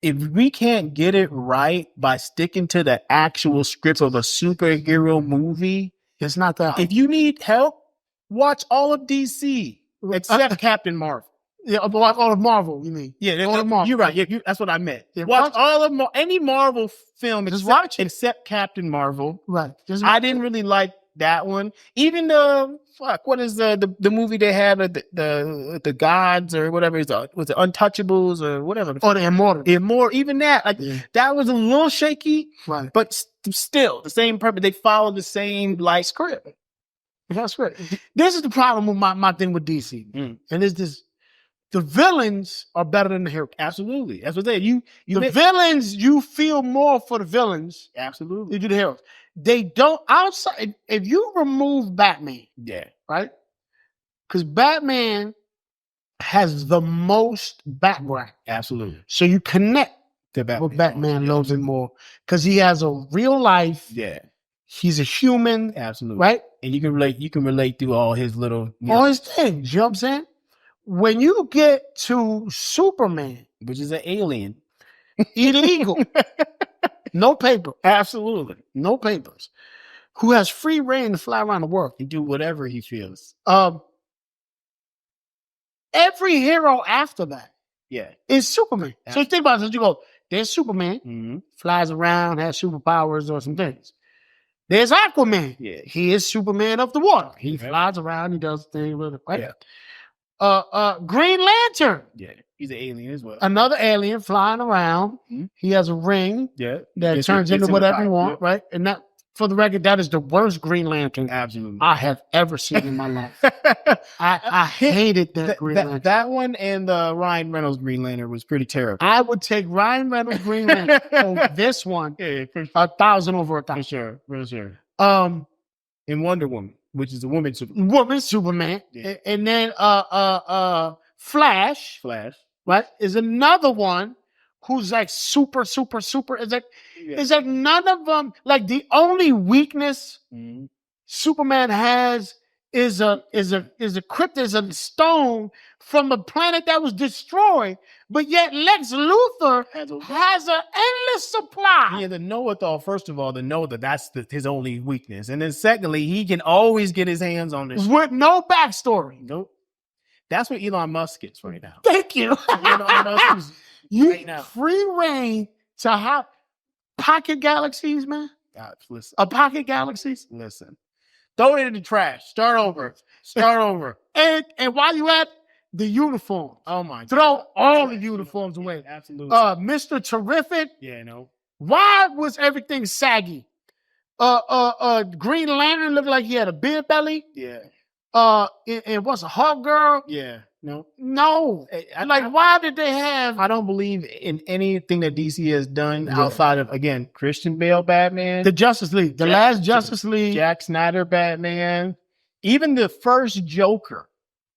if we can't get it right by sticking to the actual script of a superhero movie, it's not that. If you need help, watch all of DC except Captain Marvel. Yeah, all of Marvel, you mean? Yeah, all of Marvel. You're right. Yeah, that's what I meant. Yeah, watch all of any Marvel film except Captain Marvel. Right. I didn't really like that one. Even what is the movie they had the gods or whatever was it Untouchables or whatever? Oh, the Immortal. Even that that was a little shaky, right? But still the same purpose. They follow the same script. That's right. This is the problem with my thing with DC, and it's this. The villains are better than the heroes. Absolutely. That's what they villains, you feel more for the villains. Absolutely. Than you do the heroes. They don't outside if you remove Batman. Yeah. Right? Because Batman has the most background. Absolutely. So you connect with Batman a little bit more. Because he has a real life. Yeah. He's a human. Absolutely. Right? And you can relate through all his little all his things. You know what I'm saying? When you get to Superman, which is an alien, illegal, no paper, absolutely, no papers, who has free reign to fly around the world, he do whatever he feels. Every hero after that, is Superman. Absolutely. So you think about it, you go, there's Superman, flies around, has superpowers or some things. There's Aquaman. Yeah, he is Superman of the water. He flies around, he does things with it, right? Yeah. Green Lantern. Yeah, he's an alien as well. Another alien flying around. Mm-hmm. He has a ring that turns into whatever you want, right? And that, for the record, that is the worst Green Lantern I have ever seen in my life. I hated that Green Lantern. That one and the Ryan Reynolds Green Lantern was pretty terrible. I would take Ryan Reynolds Green Lantern over this one. Yeah, for 1,000 over 1,000. For sure. And Wonder Woman, which is a woman Superman. Yeah. And then Flash, right, is another one who's like super. It's like none of them, like the only weakness Superman has is a crypt, is a stone from a planet that was destroyed, but yet Lex Luthor has an endless supply. Yeah, the know-it-all, first of all, to know that that's his only weakness. And then secondly, he can always get his hands on this. With no backstory. Nope. That's what Elon Musk is right now. Thank you. Elon Musk is right now. Free reign to have pocket galaxies, man. Listen. A pocket galaxies? Listen. Throw it in the trash. Start over. And while you at the uniforms. Oh my God. Throw all the uniforms away. Absolutely. Mr. Terrific. Yeah, no. Why was everything saggy? Green Lantern looked like he had a beer belly. Yeah. And what's a Hulk girl? Yeah. No. Why did they have? I don't believe in anything that DC has done outside of, again, Christian Bale Batman, the Justice League, last Justice League, Jack Snyder Batman, even the first Joker.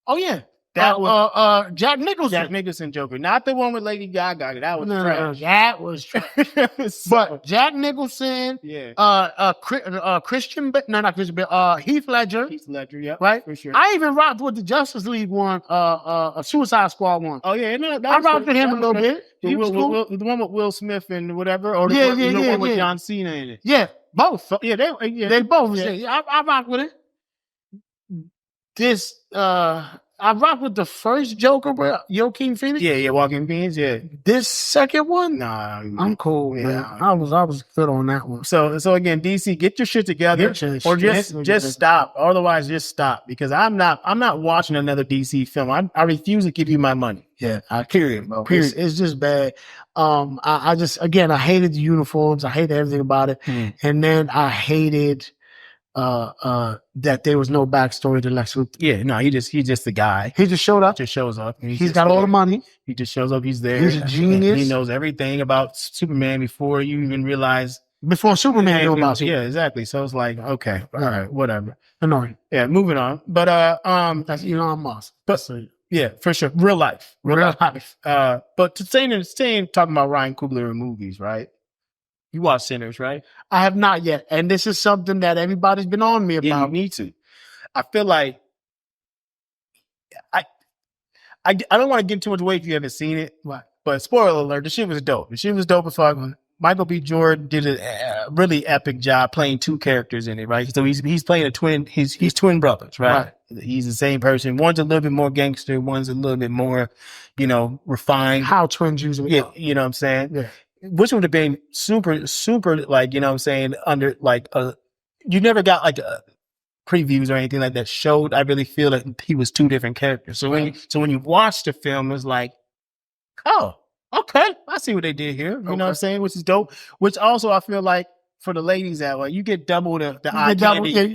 Oh yeah, That was Jack Nicholson. Jack Nicholson Joker, not the one with Lady Gaga. That was trash. That was trash. But Jack Nicholson, Christian, not Christian, but Heath Ledger. Heath Ledger, yeah, right, for sure. I even rocked with the Justice League one, a Suicide Squad one. Oh yeah, no, I rocked with him a little bit. The one with Will Smith and whatever, or the one with John Cena in it. Yeah, both. Yeah, they both. Yeah. I rocked with it. This I rocked with the first Joker with Joaquin Phoenix. Yeah, Joaquin Phoenix. Yeah. This second one, nah, I'm cool. Yeah, man. I was good on that one. So again, DC, get your shit together, or just stop. Otherwise, just stop, because I'm not watching another DC film. I refuse to give you my money. Yeah, period, bro. Period. It's just bad. I just, again, I hated the uniforms. I hated everything about it, and then I hated that there was no backstory to Lex Luthor. Yeah, no, he's just the guy. He just showed up. Just shows up. He's got all the money. He just shows up. He's there. He's a genius. He knows everything about Superman before you even realize. Before Superman knew about it. Yeah, exactly. So it's like, okay, all right, whatever. Annoying. Yeah, moving on. But that's Elon Musk. But yeah, for sure, real life. But saying talking about Ryan Coogler in movies, right? You watch Sinners, right? I have not yet. And this is something that everybody's been on me about. Yeah, you need to. I feel like I don't want to give too much away if you haven't seen it. Right. But spoiler alert, the shit was dope. The shit was dope as fuck. Michael B. Jordan did a really epic job playing two characters in it, right? So he's playing a twin. He's twin brothers, right? He's the same person. One's a little bit more gangster. One's a little bit more, refined. How twins usually are. You know what I'm saying? Yeah. Which would have been super, super, like, you know what I'm saying, under, like, you never got, like, previews or anything like that showed, I really feel that he was two different characters. So when you watch the film, it's like, oh, okay, I see what they did here. You know what I'm saying? Which is dope. Which also, I feel like, for the ladies that way, you get double the eye candy. You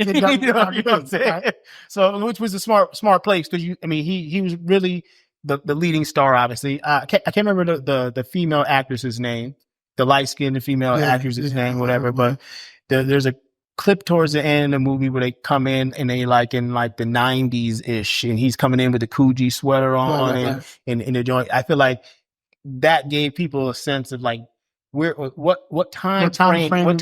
know what I'm saying? Right. So, which was a smart place, because he was really the leading star, obviously. I can't remember the female actress's name, the light-skinned female actress's name, whatever. But there's a clip towards the end of the movie where they come in and they like in like the 90s ish, and he's coming in with the Coogee sweater on and the joint. I feel like that gave people a sense of like, what time frame?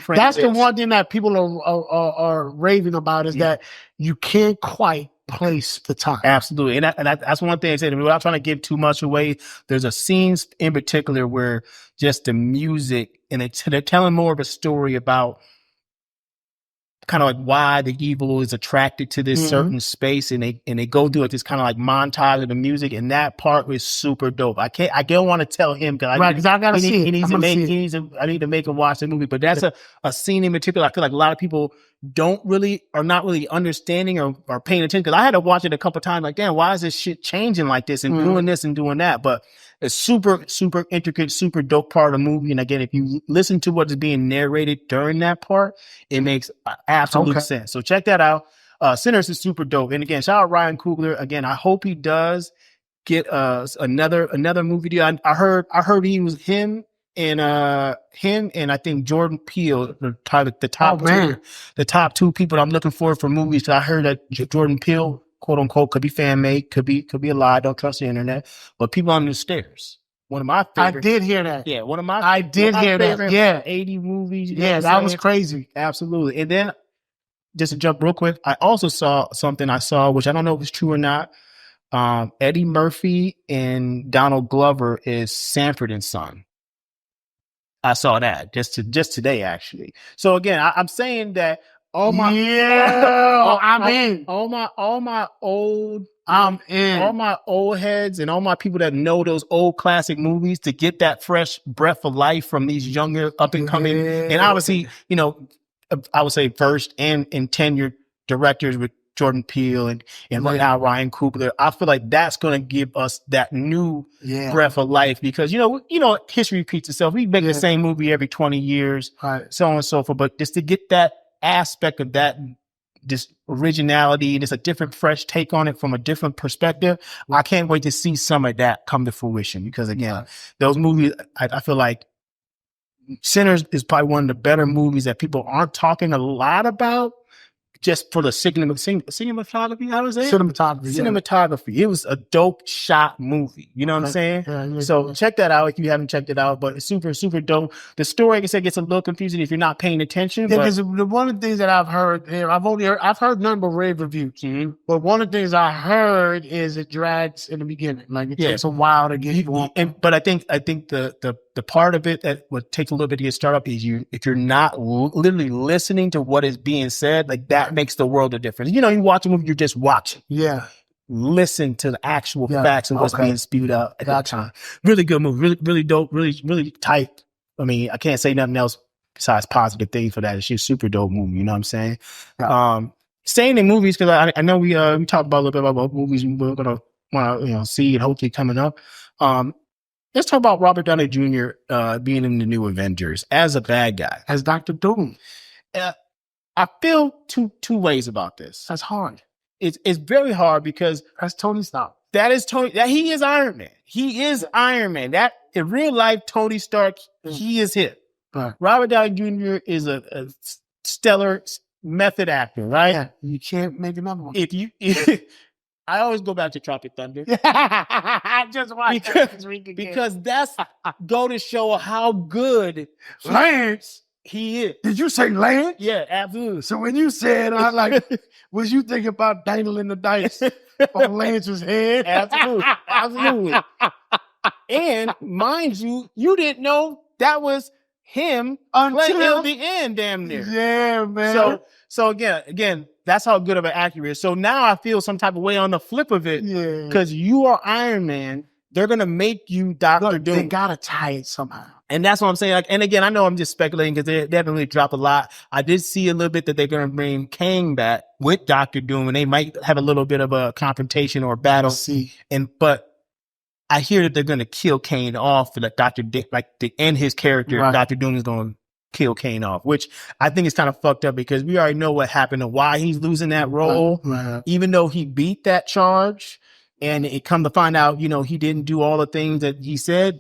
That's the one thing that people are raving about, is that you can't quite place the time. Absolutely. And that's one thing I said, without trying to give too much away, there's a scenes in particular where just the music, and they're telling more of a story about kind of like why the evil is attracted to this certain space, and they go through this kind of like montage of the music, and that part was super dope. I don't want to tell him, because I gotta see it. I need to make him watch the movie. But that's a scene in particular. I feel like a lot of people are not really understanding or paying attention, because I had to watch it a couple times, like, damn, why is this shit changing like this and doing this and doing that? But it's super, super intricate, super dope part of the movie. And again, if you listen to what is being narrated during that part, it makes absolute sense. So check that out. Sinners is super dope. And again, shout out Ryan Coogler. Again, I hope he does get another movie deal. I heard he was him and I think Jordan Peele, the top two people I'm looking for movies. So I heard that Jordan Peele, quote unquote, could be fan made, could be a lie. Don't trust the internet. But People Under the Stairs, one of my favorite. I did hear that. Yeah, I did hear that. Yeah, 80 movies. Yeah, that was crazy. Absolutely. And then, just to jump real quick, I also saw something which I don't know if it's true or not. Eddie Murphy and Donald Glover is Sanford and Son. I saw that just today, actually. So again, I'm saying that all my old heads and all my people that know those old classic movies, to get that fresh breath of life from these younger up and coming, and obviously, I would say first and tenured directors with Jordan Peele and now Ryan Coogler. I feel like that's going to give us that new breath of life, because history repeats itself. We make the same movie every 20 years, so on and so forth. But just to get that aspect of that, this originality, and it's a different, fresh take on it from a different perspective, I can't wait to see some of that come to fruition. Because again, those movies, I feel like Sinners is probably one of the better movies that people aren't talking a lot about, just for the cinematography. How was it? Cinematography. Cinematography. It was a dope shot movie. You know what I'm saying? Yeah. So check that out if you haven't checked it out. But it's super, super dope. The story, like I said, gets a little confusing if you're not paying attention. Yeah, but because one of the things that I've heard here, I've heard none but rave reviews. But one of the things I heard is it drags in the beginning. Like it takes a while to get going. But I think the part of it that would take a little bit to get started up is if you're not literally listening to what is being said, like that makes the world a difference. You know, you watch a movie, you're just watching. Yeah. Listen to the actual facts of what's being spewed out at that time. Really good movie, really, really dope, really, really tight. I mean, I can't say nothing else besides positive things for that. It's just a super dope movie. You know what I'm saying? Yeah. Staying in movies, because I know we talked about a little bit about what movies we're gonna want to see and hopefully coming up. Let's talk about Robert Downey Jr. Being in the new Avengers as a bad guy, as Dr. Doom. I feel two ways about this. That's hard. It's very hard because that's Tony Stark. That is Tony. That he is Iron Man. He is Iron Man. That in real life, Tony Stark, he is hit. Right. Robert Downey Jr. is a stellar method actor, right? Yeah, you can't make another one. I always go back to Tropic Thunder. Just watch because that's go to show how good Lance he is. Did you say Lance? Yeah, absolutely. So when you said, I like, was you thinking about dangling the dice on Lance's head? Absolutely, absolutely. And mind you, you didn't know that was him until the end, damn near. Yeah, man. So again, that's how good of an actor is. So now I feel some type of way on the flip of it. Yeah. Because you are Iron Man. They're going to make you Dr. Doom. They got to tie it somehow. And that's what I'm saying. Like, and again, I know I'm just speculating because they haven't really dropped a lot. I did see a little bit that they're going to bring Kang back with Dr. Doom, and they might have a little bit of a confrontation or battle. But I hear that they're going to kill Kane off, like to end his character. Right. Dr. Doom is going to kill Kane off, which I think is kind of fucked up because we already know what happened and why he's losing that role, even though he beat that charge. And it come to find out, you know, he didn't do all the things that he said.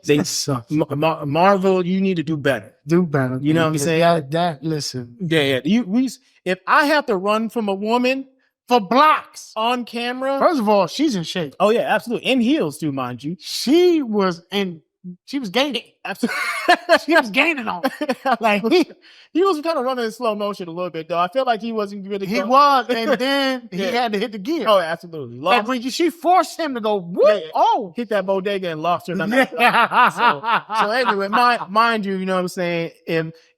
Marvel, you need to do better. Do better. You know what I'm saying? Listen. Yeah. If I have to run from a woman for blocks on camera. First of all, she's in shape. Oh, yeah, absolutely. In heels, too, mind you. She was gaining. Absolutely. She was gaining on it. Like he was kind of running in slow motion a little bit, though. I felt like he wasn't really. He was, and then he had to hit the gear. Oh, absolutely. And when she forced him to go, whoop, hit that bodega and lost her. So anyway, mind you, you know what I'm saying?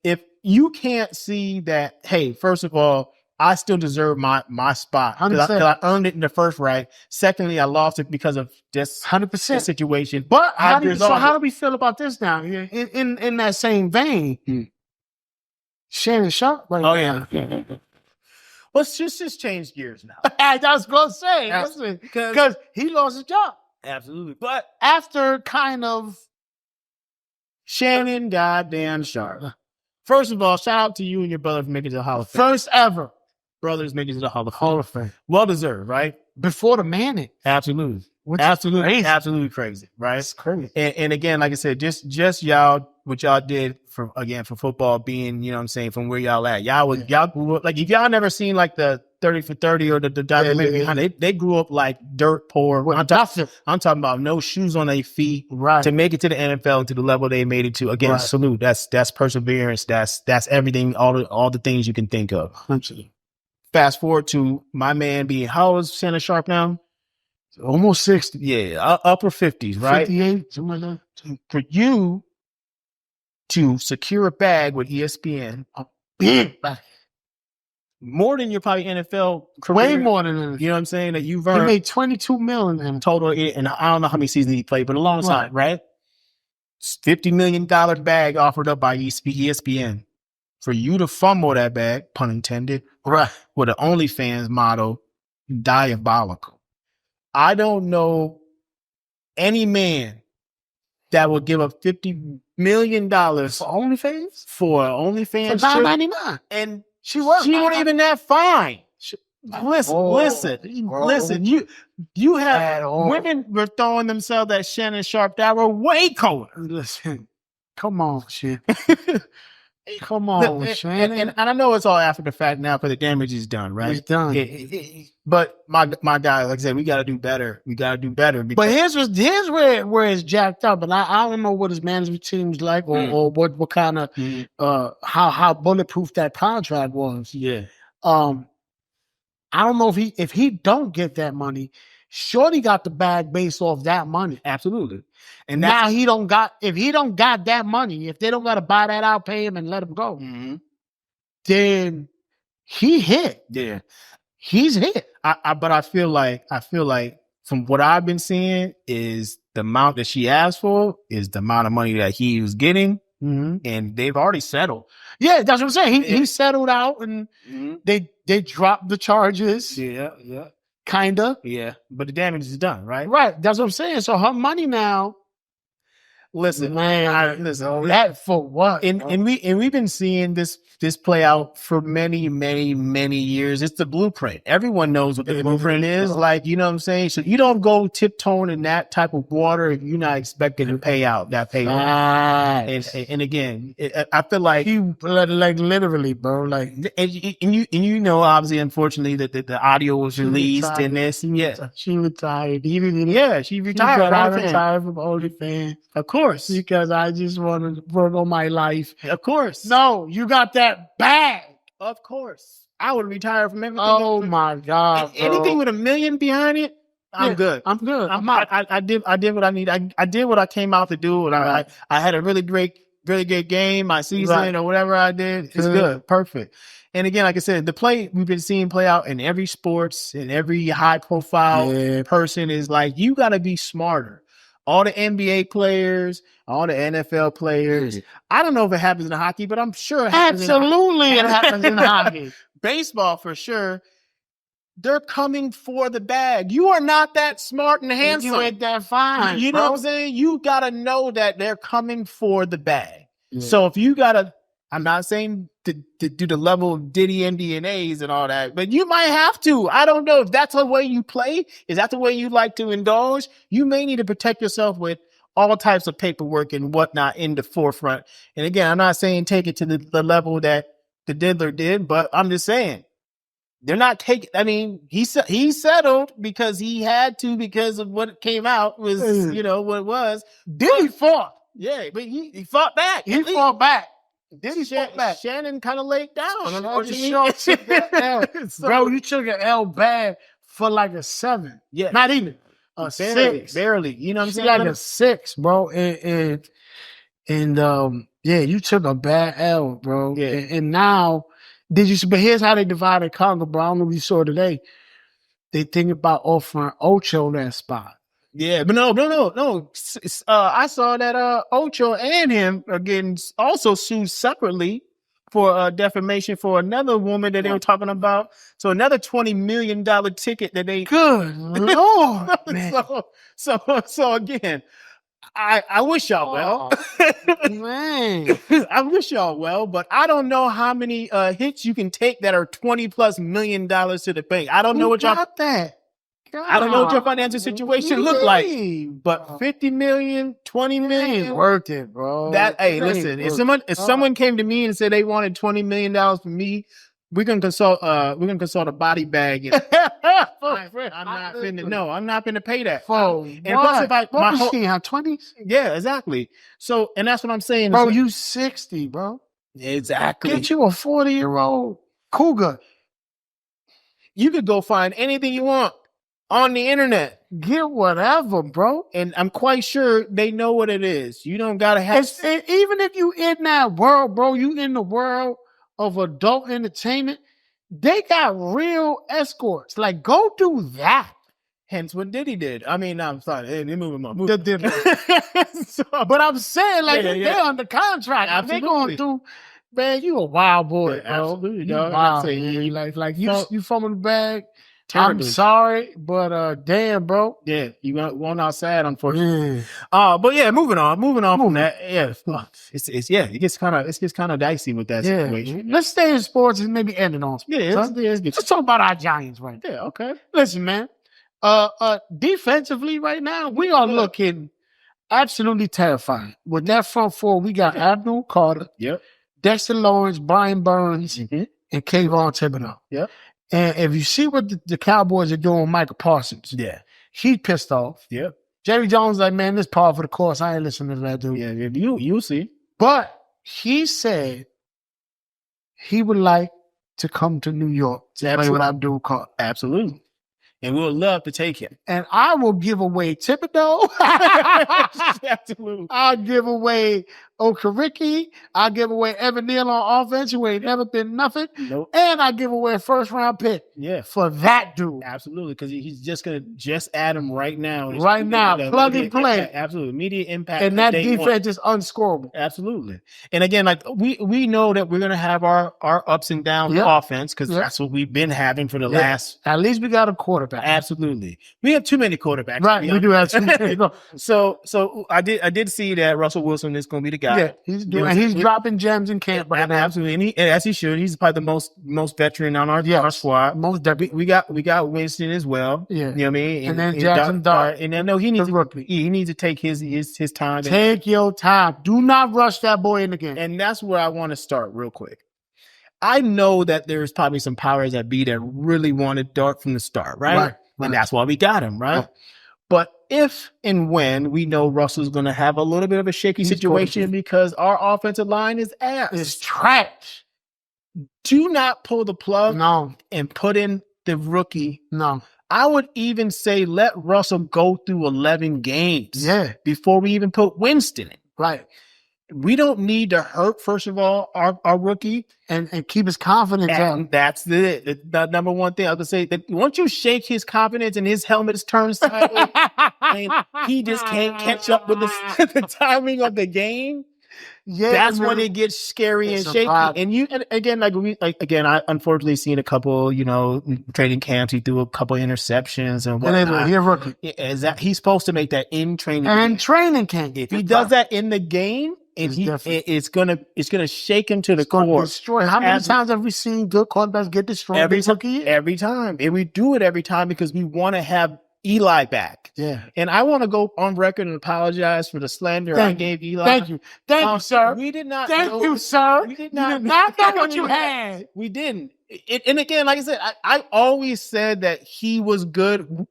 If you can't see that, hey, first of all, I still deserve my spot because I earned it in the first right. Secondly, I lost it because of just 100% situation. But how do we feel about this now? In that same vein, Shannon Sharpe. Right yeah. Let's just change gears now. I was going to say because he lost his job. Absolutely, but after kind of Shannon goddamn Sharpe. First of all, shout out to you and your brother for making it to the Hall of Fame. First ever. Brothers making it to the Hall of Fame. Well deserved, right? Before the Manning. Absolutely. Absolutely crazy, right? It's crazy. And again, like I said, just y'all, what y'all did for football being, you know what I'm saying, from where y'all at. Y'all grew up, like if y'all never seen like the 30 for 30 or the documentary behind it, they grew up like dirt poor. I'm talking about no shoes on their feet to make it to the NFL to the level they made it to. Again, salute. That's perseverance. That's everything, all the things you can think of. Absolutely. Fast forward to my man being, how old is Shannon Sharpe now? Almost 60. Yeah, upper 50s, right? 58, something like that. For you to secure a bag with ESPN, a big bag, more than your probably NFL career. Way more than NFL. You know what I'm saying? That you've earned. He made $22 million in total, and I don't know how many seasons he played, but a long time, right? $50 million bag offered up by ESPN. For you to fumble that bag, pun intended, with an OnlyFans model, diabolical. I don't know any man that would give up $50 million for OnlyFans? For OnlyFans. For $9.99. And she wasn't even that fine. Listen. You have women were throwing themselves at Shannon Sharpe that were way colder. Listen, come on, shit. Come on, Shannon. And I know it's all after the fact now, because the damage is done, right? It's done. But my guy, like I said, we got to do better. We got to do better. But here's where it's jacked up, and I don't know what his management team's like, or what kind of how bulletproof that contract was. Yeah. I don't know if he don't get that money, Shorty got the bag based off that money. Absolutely. And now if he don't got that money, if they don't got to buy that out, pay him and let him go, then he hit. Yeah. He's hit. But I feel like from what I've been seeing is the amount that she asked for is the amount of money that he was getting, and they've already settled. Yeah, that's what I'm saying. He settled out, and they dropped the charges. Yeah. Kinda. Yeah. But the damage is done, right? Right. That's what I'm saying. So her money now. Listen, man, that for what? And we've been seeing this play out for many years. It's the blueprint. Everyone knows what the blueprint is. Like, you know what I'm saying? So you don't go tiptoeing in that type of water if you're not expecting to pay out that payout. And again, I feel like literally, bro. Like, and you know, obviously, unfortunately, that the audio was released in this. Yeah, she retired. She retired. She retired from OnlyFans. Of course. Because I just want to work on my life. Of course. No, you got that bag. Of course. I would retire from everything. Oh my God. Anything with $1 million behind it, I'm good. I'm good. I did what I need. I did what I came out to do. And I had a really good game, my season or whatever I did. It's good. Perfect. And again, like I said, the play we've been seeing play out in every sports and every high profile person is like, you got to be smarter. All the NBA players, all the NFL players. I don't know if it happens in hockey, but I'm sure it happens. Absolutely, it happens in hockey. Baseball, for sure. They're coming for the bag. You are not that smart and handsome. You ain't that fine. You know what I'm saying? You got to know that they're coming for the bag. Yeah. So if you got to, I'm not saying to do the level of Diddy MDNAs and all that, but you might have to. I don't know if that's the way you play. Is that the way you like to indulge? You may need to protect yourself with all types of paperwork and whatnot in the forefront. And again, I'm not saying take it to the level that the diddler did, but I'm just saying they're not taking. I mean, he settled because he had to, because of what came out was what it was. Diddy fought. Yeah, but he fought back. He fought back. Shannon kind of laid down. Bro, you took an L bad for like a 7. Yeah. Not even. A 6. Barely. You know what I'm saying? Like a 6, bro. And you took a bad L, bro. Yeah. And now, but here's how they divided Congo, bro. I don't know if you saw today. They think about offering Ocho that spot. Yeah, but no. I saw that Ocho and him are getting also sued separately for defamation for another woman that they were talking about. So another $20 million ticket that they. Good Lord, man. So again, I wish y'all well. Man. I wish y'all well, but I don't know how many hits you can take that are $20+ million to the bank. I don't know what y'all got that. I don't know what your financial situation look like, but 50 million, 20 million, worth it, bro. Listen, if someone came to me and said they wanted $20 million from me, we're gonna consult a body bag. I'm not gonna pay that. And plus, if I my whole 20s, yeah, exactly. So, and that's what I'm saying, bro. You 60, bro. Exactly. Get you a 40-year-old cougar. You could go find anything you want on the internet. Get whatever, bro. And I'm quite sure they know what it is. You don't gotta have. Even if you in that world, bro, you in the world of adult entertainment, they got real escorts. Like, go do that. Hence what Diddy did. I mean, I'm sorry. They moving on. But I'm saying, like, they're under contract. Absolutely. They going through. Man, you a wild boy, bro. Absolutely. You wild, man. Like you from the bag. Terribly. I'm sorry, but damn, bro. Yeah, you went outside, unfortunately. But yeah, moving on from that. Yeah, it gets kind of dicey with that situation. Let's stay in sports and maybe end it on sports. Yeah, let's talk about our Giants right now. Yeah, okay. Listen, man. Defensively right now, we are looking absolutely terrifying. With that front four, we got Abdul Carter. Yep. Dexter Lawrence, Brian Burns, and Kayvon Thibodeau. Yep. And if you see what the Cowboys are doing with Michael Parsons, he's pissed off. Yep. Jerry Jones like, man, this par for the course. I ain't listening to that dude. Yeah, you'll see. But he said he would like to come to New York to play with Abdul Carter. Absolutely. And we would love to take him. And I will give away Thibodeau. Absolutely. I'll give away Okereke. I'll give away Evan Neal on offense, who ain't never been nothing. Nope. And I'll give away a first-round pick for that dude. Absolutely, because he's just going to add him right now. Right now, plug and play. Absolutely. Immediate impact. And that defense is unscorable. Absolutely. And again, like we know that we're going to have our ups and downs offense because that's what we've been having for the last. At least we got a quarterback. Absolutely. We have too many quarterbacks. Right, we do have too many. So I did see that Russell Wilson is going to be the guy. Yeah, he's doing. And he's dropping gems in camp right now. Absolutely, and as he should. He's probably the most veteran on our squad. Most definitely. We got Winston as well. Yeah, you know what I mean. And then Jackson Dart. And I know he needs to take his time. Take your time. Do not rush that boy in the game. And that's where I want to start real quick. I know that there's probably some powers that be that really wanted Dart from the start, right? And that's why we got him, right? But if and when we know Russell's going to have a little bit of a shaky situation because our offensive line is ass. It's trash. Do not pull the plug and put in the rookie. No. I would even say let Russell go through 11 games before we even put Winston in. Right. We don't need to hurt, first of all, our rookie. And keep his confidence up. That's the number one thing. I would say that once you shake his confidence and his helmet is turned sideways, he just can't catch up with the timing of the game. Yeah, that's when it gets scary and shaky. And again, I unfortunately seen a couple, training camps. He threw a couple interceptions and whatnot. He's rookie. He's supposed to make that in training. And training camp. If he does that in the game, and it's gonna shake him to the core. Destroy. How many times have we seen good quarterbacks get destroyed? Every time, and we do it every time because we want to have Eli back. Yeah, and I want to go on record and apologize for the slander I gave Eli. Thank you, sir. We did not. Thank you, sir. We did not know what you had. We didn't. And again, like I said, I always said that he was good.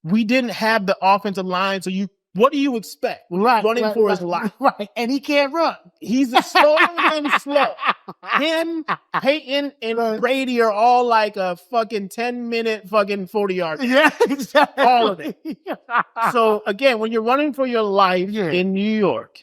We didn't have the offensive line, so what do you expect? Running for his life. Right. And he can't run. He's a slow and slow. Him, Peyton, and Brady are all like a fucking 10-minute fucking 40-yard. Yeah, exactly. All of it. So, again, when you're running for your life in New York,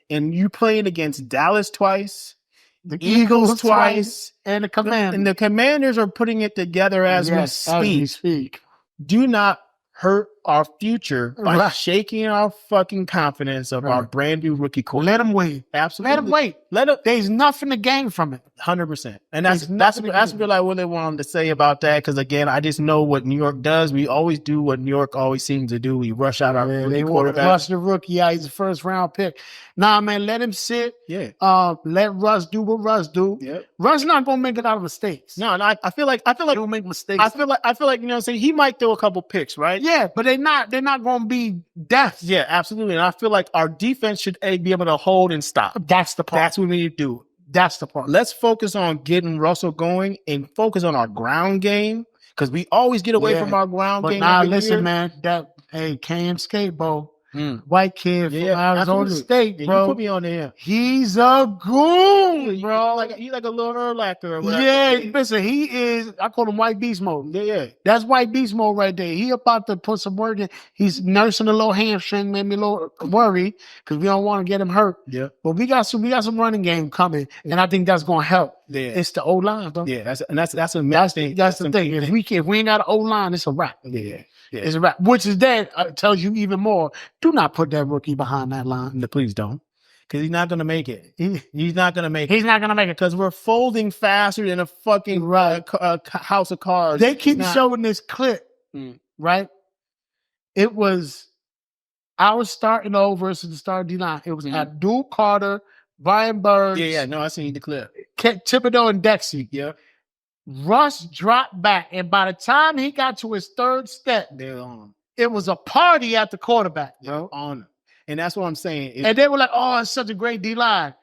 and you playing against Dallas twice, the Eagles twice, and the Commanders. And the Commanders are putting it together as we speak. Do not hurt our future by shaking our fucking confidence of our brand new rookie quarterback. Let him wait. Absolutely. Let him wait. There's nothing to gain from it. 100%. And that's what I really wanted to say about that. Because again, I just know what New York does. We always do what New York always seems to do. We rush out our rookie quarterback. Rush the rookie. Yeah, he's a first round pick. Nah, man, let him sit. Yeah. Let Russ do what Russ do. Yep. Russ not gonna make it out of mistakes. No, I feel like he'll make mistakes. I feel like you know what I'm saying, he might throw a couple picks, right? Yeah, but they're not gonna be death. Yeah, absolutely. And I feel like our defense should be able to hold and stop. That's the part. That's what we need to do. That's the part. Let's focus on getting Russell going and focus on our ground game because we always get away from our ground game. But now listen, man, Cam Skatebo, white kid from Arizona State, bro. You put me on there. He's a goon, bro. He's like a little Urlacher or whatever. Yeah, listen, he is. I call him White Beast Mode. Yeah. That's White Beast Mode right there. He about to put some work in. He's nursing a little hamstring, made me a little worried because we don't want to get him hurt. Yeah. But we got some running game coming, and I think that's gonna help. Yeah. It's the O-line, bro. Yeah, that's the thing. That's the thing. If we ain't got an O-line, it's a wrap. Yeah. It's a wrap. Which is that tells you even more. Do not put that rookie behind that line. No, please don't. Because he's not going to make it. He's not going to make it. He's not going to make it. Because we're folding faster than a fucking house of cards. They keep showing this clip, right? It was our starting O versus the starting D-line. It was Abdul Carter, Brian Burns. Yeah. No, I seen the clip. Thibodeau and Dexy. Yeah. Russ dropped back, and by the time he got to his third step, they're on him. It was a party at the quarterback. They're on him. And that's what I'm saying. And they were like, oh, it's such a great D-line.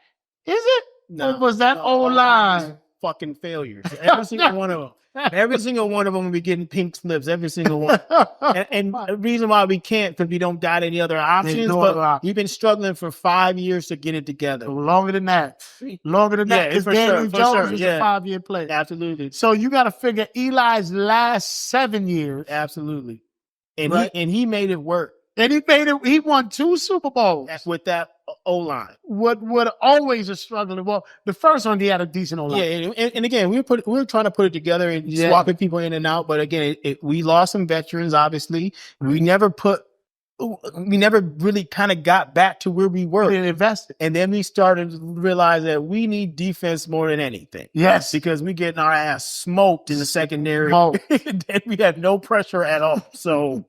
Is it? What was that O-line? Fucking failures. Every single one of them. Every single one of them will be getting pink slips. Every single one. And the reason why we can't, because we don't got any other options. But we've been struggling for 5 years to get it together. Longer than that. Longer than that. Yeah, for Daniel sure, Jones is yeah. a 5-year player. Absolutely. So you got to figure Eli's last 7 years. Absolutely. And Right. he made it work. And he made it. He won 2 Super Bowls. That's with that O-line. What always is struggling. Well, the first one he had a decent O-line. Yeah, and again, we were trying to put it together and swapping people in and out. But again, we lost some veterans. Obviously, we never really kind of got back to where we were. We invested, and then we started to realize that we need defense more than anything. Yes, because we getting our ass smoked in the secondary. And we had no pressure at all. So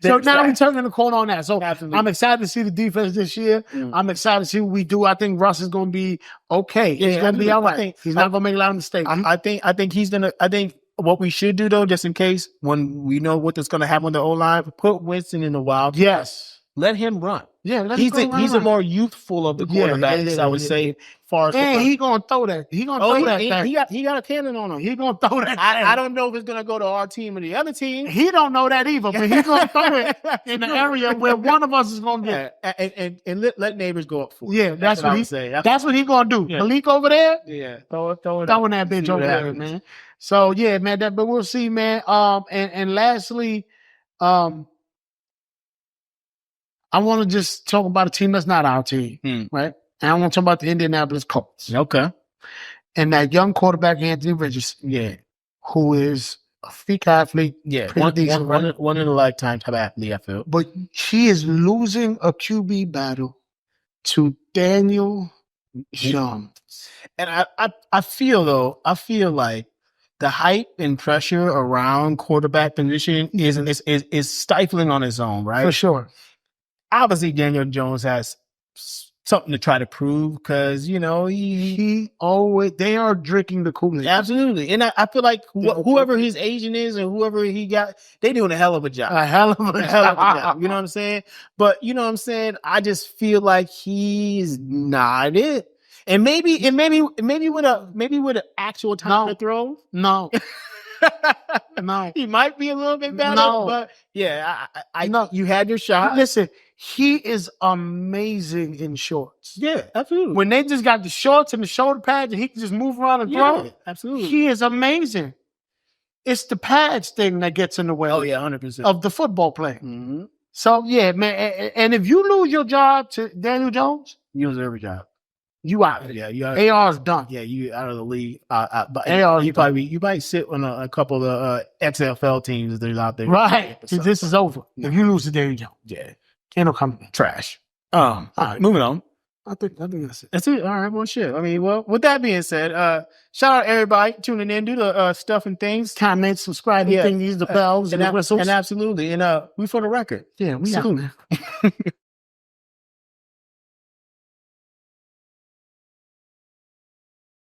now we're turning the corner on that. So absolutely. I'm excited to see the defense this year. I'm excited to see what we do. I think Russ is going to be okay. He's going to be all right. He's not going to make a lot of mistakes. I think he's going to. I think what we should do though, just in case, when we know what's going to happen on the O-line, put Winston in the wild. Yes. Let him run. Yeah, he's a more youthful of the quarterbacks, I would say. And he gonna throw that. He gonna throw that thing. He got a cannon on him. He gonna throw that. I don't know if it's gonna go to our team or the other team. He don't know that either, but he's gonna throw it in the area where one of us is gonna get it. And let neighbors go up for it. Yeah, that's what he say. That's what he gonna do. Yeah. Malik over there. Yeah, throwing that bitch over there, man. So yeah, man. But we'll see, man. And lastly, I want to just talk about a team that's not our team, right? And I want to talk about the Indianapolis Colts. Okay. And that young quarterback, Anthony Richardson, who is a freak athlete. Yeah, one in a lifetime type of athlete, I feel. But he is losing a QB battle to Daniel Jones. And I feel like the hype and pressure around quarterback position is stifling on its own, right? For sure. Obviously, Daniel Jones has something to try to prove because, you know, they are drinking the Kool-Aid. Absolutely. And I feel like whoever his agent is and whoever he got, they doing a hell of a job. A hell of a job. You know what I'm saying? But you know what I'm saying? I just feel like he's not it. And maybe with an actual time to throw. No. No. He might be a little bit better. No. But yeah, I know you had your shot. Listen, he is amazing in shorts. Yeah, absolutely. When they just got the shorts and the shoulder pads and he can just move around and throw. Absolutely. He is amazing. It's the pads thing that gets in the way. Oh, yeah, 100%. Of the football play. Mm-hmm. So, yeah, man. And if you lose your job to Daniel Jones, you lose every job. You out. Yeah, you out. AR's done. Yeah, you out of the league. But AR, you might sit on a couple of XFL teams that are out there. Right. This is over. No. If you lose to Daniel Jones. Yeah. Ain't no coming. Trash. All right. Moving on. I think that's it. That's it. All right. Well, shit. I mean, well, with that being said, shout out everybody tuning in. Do the stuff and things. Comment, subscribe, thingies, the bells, and the whistles. And absolutely. And we for the record. Yeah, we out.